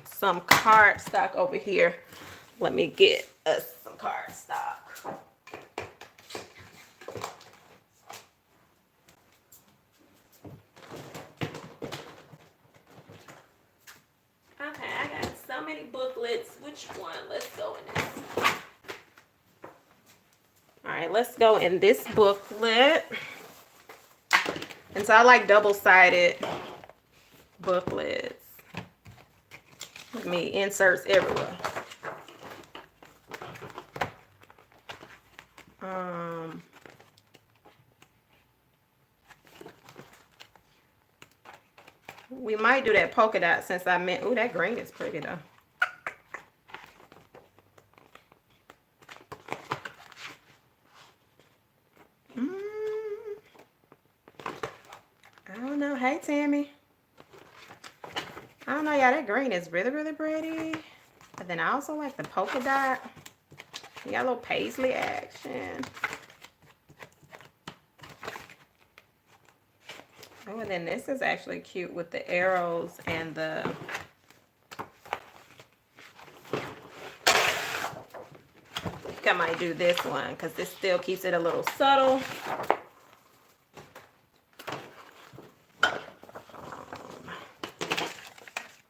some cardstock over here. Let me get us some cardstock. Okay, I got so many booklets. Which one? Let's go in this. All right, let's go in this booklet. And so I like double-sided booklets. With me, inserts everywhere. We might do that polka dot since I meant, ooh, that green is pretty though. I don't know. Hey, Tammy. I don't know, y'all. That green is really, really pretty. But then I also like the polka dot. You got a little paisley action. Oh, and then this is actually cute with the arrows and the... I think I might do this one because this still keeps it a little subtle.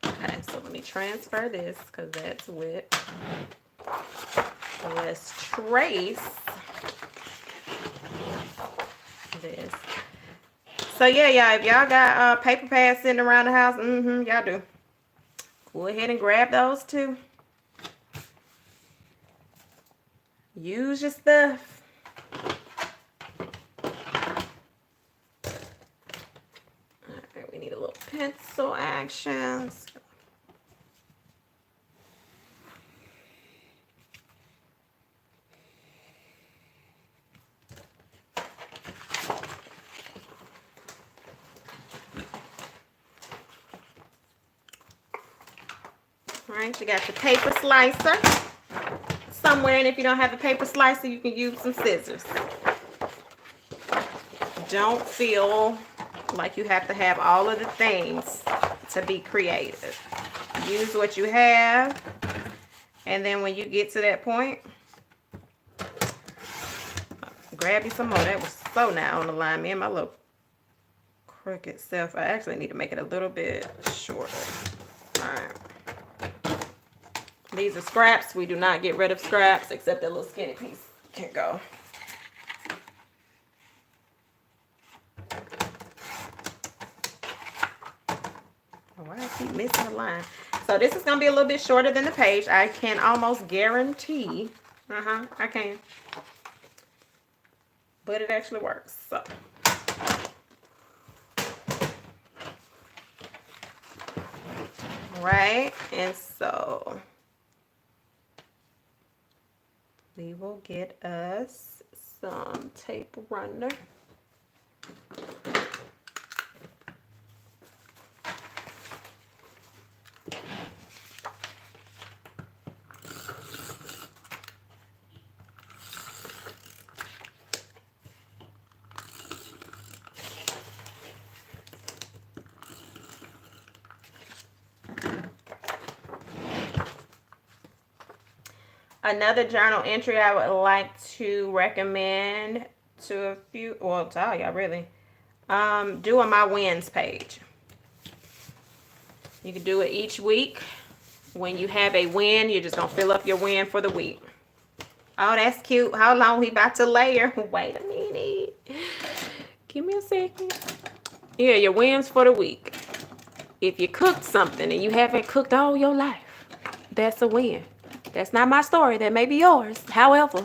Okay, so let me transfer this because that's wet. So let's trace this. So yeah, if y'all got paper pads sitting around the house, y'all do. Go ahead and grab those too. Use your stuff. Alright, we need a little pencil actions. Alright, you got your paper slicer somewhere, and if you don't have a paper slicer, you can use some scissors. Don't feel like you have to have all of the things to be creative. Use what you have, and then when you get to that point, grab you some more. That was so not on the line. Me and my little crooked self. I actually need to make it a little bit shorter. Alright. These are scraps. We do not get rid of scraps except that little skinny piece can go. Why do I keep missing the line? So this is going to be a little bit shorter than the page. I can almost guarantee. I can. But it actually works. So. Right. And so we will get us some tape runner. Another journal entry I would like to recommend to a few, well, to all y'all really, doing my wins page. You can do it each week. When you have a win, you're just going to fill up your win for the week. Oh, that's cute. How long we about to layer? Wait a minute. Give me a second. Yeah, your wins for the week. If you cooked something and you haven't cooked all your life, that's a win. That's not my story. That may be yours. However,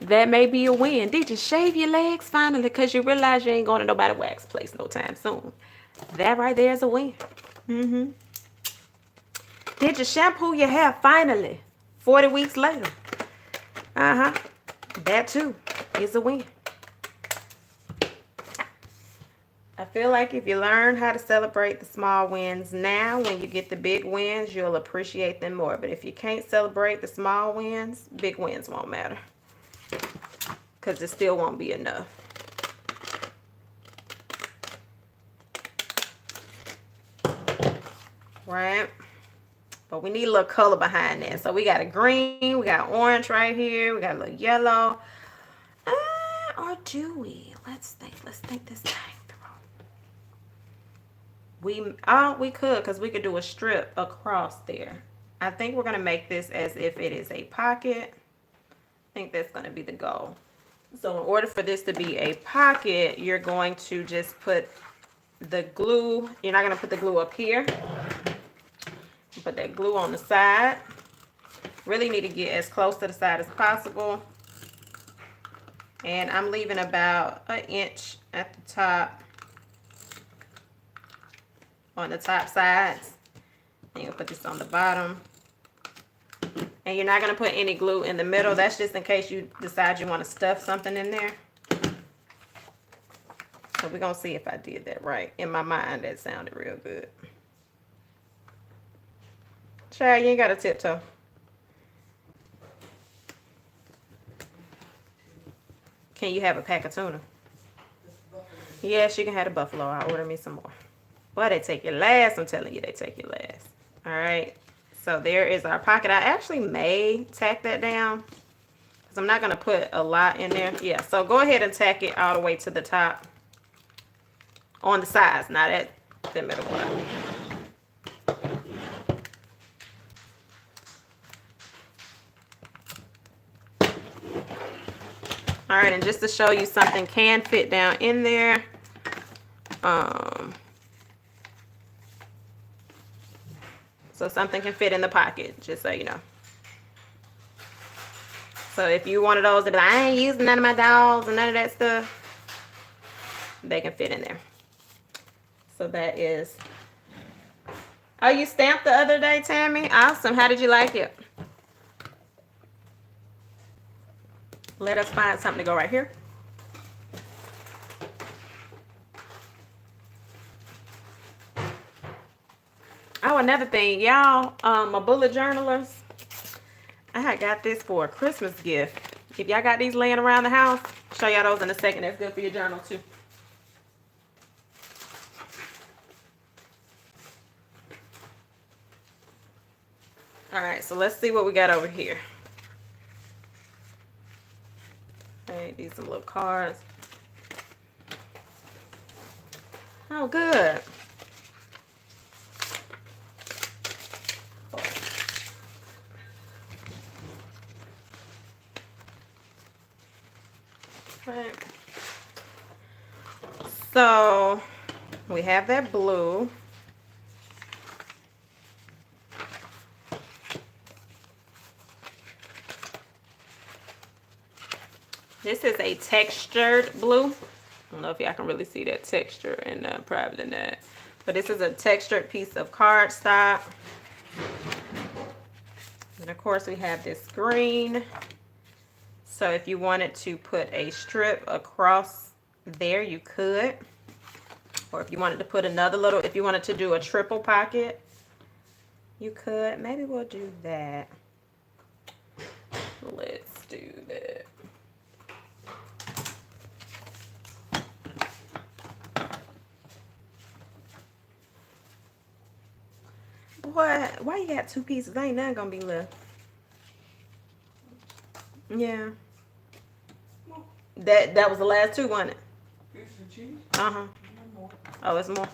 that may be a win. Did you shave your legs finally because you realize you ain't going to nobody wax place no time soon? That right there is a win. Did you shampoo your hair finally 40 weeks later? That too is a win. I feel like if you learn how to celebrate the small wins now, when you get the big wins, you'll appreciate them more. But if you can't celebrate the small wins, big wins won't matter. Because it still won't be enough. right? But we need a little color behind that. So we got a green, we got orange right here, we got a little yellow. Or do we? Let's think this thing through. We could, because we could do a strip across there. I think we're gonna make this as if it is a pocket. I think that's gonna be the goal. So in order for this to be a pocket, you're going to just put the glue. You're not gonna put the glue up here. Put that glue on the side. Really need to get as close to the side as possible. And I'm leaving about an inch at the top, on the top sides. And you'll put this on the bottom. And you're not going to put any glue in the middle. That's just in case you decide you want to stuff something in there. So we're going to see if I did that right. In my mind, that sounded real good. Child, you ain't got to tiptoe. Can you have a pack of tuna? Yes, you can have a buffalo. I'll order me some more. Boy, they take your last. I'm telling you, they take your last. All right. So there is our pocket. I actually may tack that down, because I'm not going to put a lot in there. Yeah, so go ahead and tack it all the way to the top. On the sides, not at the middle part. All right, and just to show you something can fit down in there. So something can fit in the pocket, just so you know. So if you one of those that be like, I ain't using none of my dolls and none of that stuff, they can fit in there. So that is. Oh, you stamped the other day, Tammy? Awesome. How did you like it? Let us find something to go right here. Oh, another thing, y'all, my bullet journalers, I had got this for a Christmas gift. If y'all got these laying around the house, show y'all those in a second. That's good for your journal too. All right, so let's see what we got over here. Okay, these are little cards. Oh, good. Right. So we have that blue. This is a textured blue. I don't know if y'all can really see that texture, and probably not. But this is a textured piece of cardstock. And of course we have this green. So if you wanted to put a strip across there, you could. Or if you wanted to put another little, if you wanted to do a triple pocket, you could. Maybe we'll do that. Let's do that. What? Why you got two pieces? Ain't nothing gonna be left. Yeah. That was the last two, wasn't it? Uh-huh. Oh, it's more.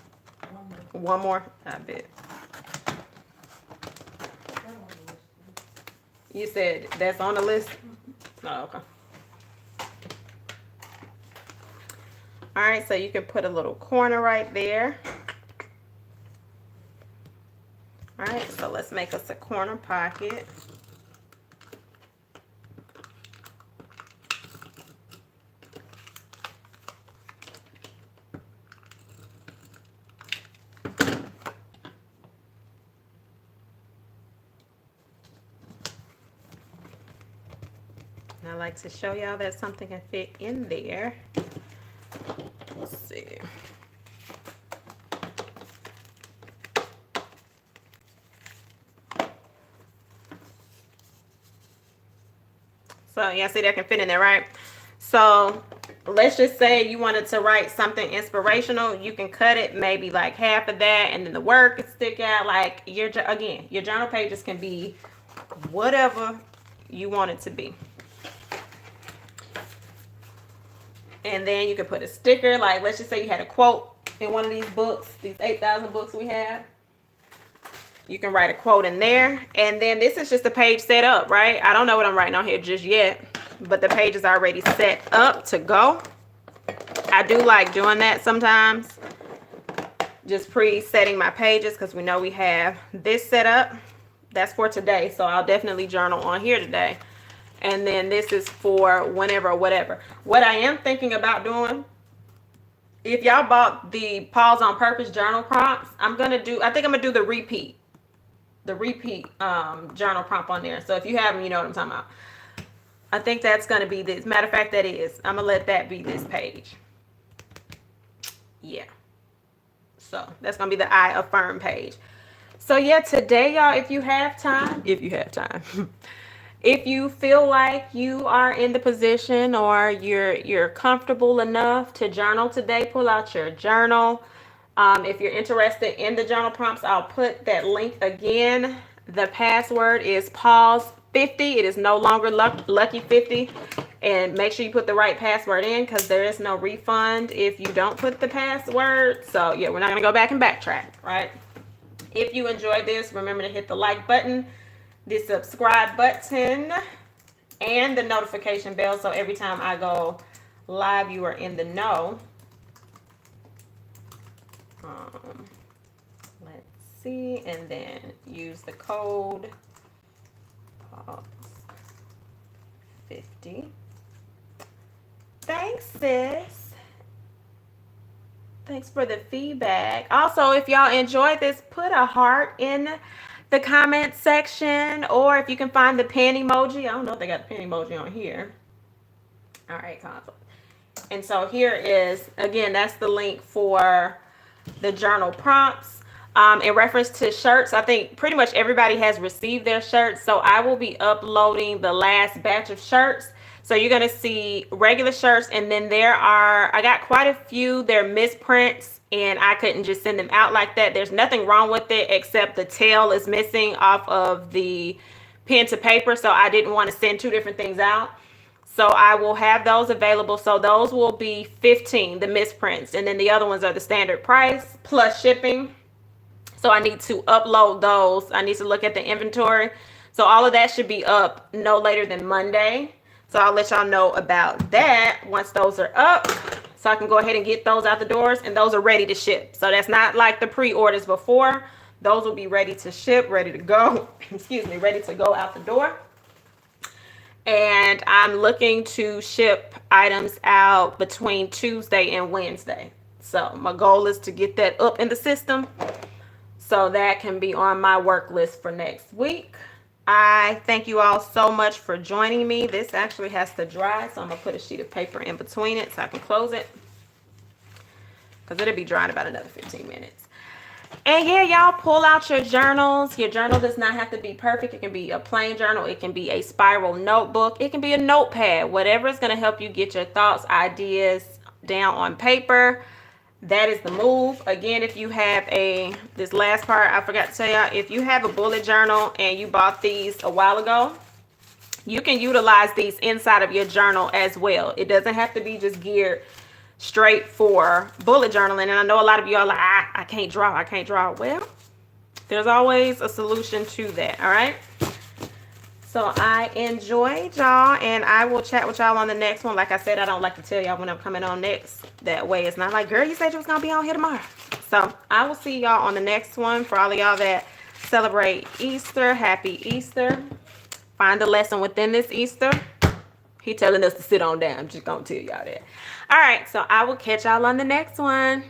One more. I bet. You said that's on the list? Oh, okay. All right, so you can put a little corner right there. All right, so let's make us a corner pocket. And I like to show y'all that something can fit in there. Let's see. So yeah, see that can fit in there, right? So let's just say you wanted to write something inspirational, you can cut it maybe like half of that, and then the word could stick out. Like your journal pages can be whatever you want it to be. And then you can put a sticker. Like, let's just say you had a quote in one of these books, these 8,000 books we have. You can write a quote in there. And then this is just a page set up, right? I don't know what I'm writing on here just yet, but the page is already set up to go. I do like doing that sometimes. Just pre-setting my pages, because we know we have this set up. That's for today. So I'll definitely journal on here today. And then this is for whenever or whatever. What I am thinking about doing, if y'all bought the Pause on Purpose journal prompts, I think I'm gonna do the repeat journal prompt on there. So if you have them, you know what I'm talking about. I think that's gonna be this. Matter of fact, that is. I'm gonna let that be this page. Yeah. So that's gonna be the I affirm page. So yeah, today, y'all, if you have time, if you feel like you are in the position or you're comfortable enough to journal today, pull out your journal. If you're interested in the journal prompts, I'll put that link again. The password is pause 50. It is no longer lucky 50. And make sure you put the right password in, because there is no refund if you don't put the password. So yeah, we're not going to go back and backtrack, right? If you enjoyed this, remember to hit the like button, the subscribe button, and the notification bell, so every time I go live, you are in the know. Let's see, and then use the code pause 50. Thanks, sis. Thanks for the feedback. Also, if y'all enjoyed this, put a heart in the comment section, or if you can find the pen emoji. I don't know if they got the pen emoji on here. All right, console. And so here is, again, that's the link for the journal prompts. In reference to shirts, I think pretty much everybody has received their shirts. So I will be uploading the last batch of shirts. So you're going to see regular shirts, and then I got quite a few. They're misprints, and I couldn't just send them out like that. There's nothing wrong with it, except the tail is missing off of the pen to paper. So I didn't want to send two different things out. So I will have those available. So those will be 15, the misprints. And then the other ones are the standard price plus shipping. So I need to upload those. I need to look at the inventory. So all of that should be up no later than Monday. So I'll let y'all know about that once those are up, so I can go ahead and get those out the doors, and those are ready to ship. So that's not like the pre-orders before. Those will be ready to ship, ready to go. Excuse me, ready to go out the door. And I'm looking to ship items out between Tuesday and Wednesday. So my goal is to get that up in the system, so that can be on my work list for next week. I thank you all so much for joining me. This actually has to dry, so I'm going to put a sheet of paper in between it so I can close it, because it'll be dry in about another 15 minutes. And yeah, y'all, pull out your journals. Your journal does not have to be perfect. It can be a plain journal. It can be a spiral notebook. It can be a notepad. Whatever is going to help you get your thoughts, ideas down on paper. That is the move. Again, if you have this last part, I forgot to tell y'all, if you have a bullet journal and you bought these a while ago, you can utilize these inside of your journal as well. It doesn't have to be just geared straight for bullet journaling. And I know a lot of you are like, I can't draw. Well, there's always a solution to that. All right. So I enjoyed y'all, and I will chat with y'all on the next one. Like I said, I don't like to tell y'all when I'm coming on next. That way it's not like, girl, you said you was going to be on here tomorrow. So I will see y'all on the next one. For all of y'all that celebrate Easter, happy Easter. Find the lesson within this Easter. He telling us to sit on down. I'm just going to tell y'all that. All right, so I will catch y'all on the next one.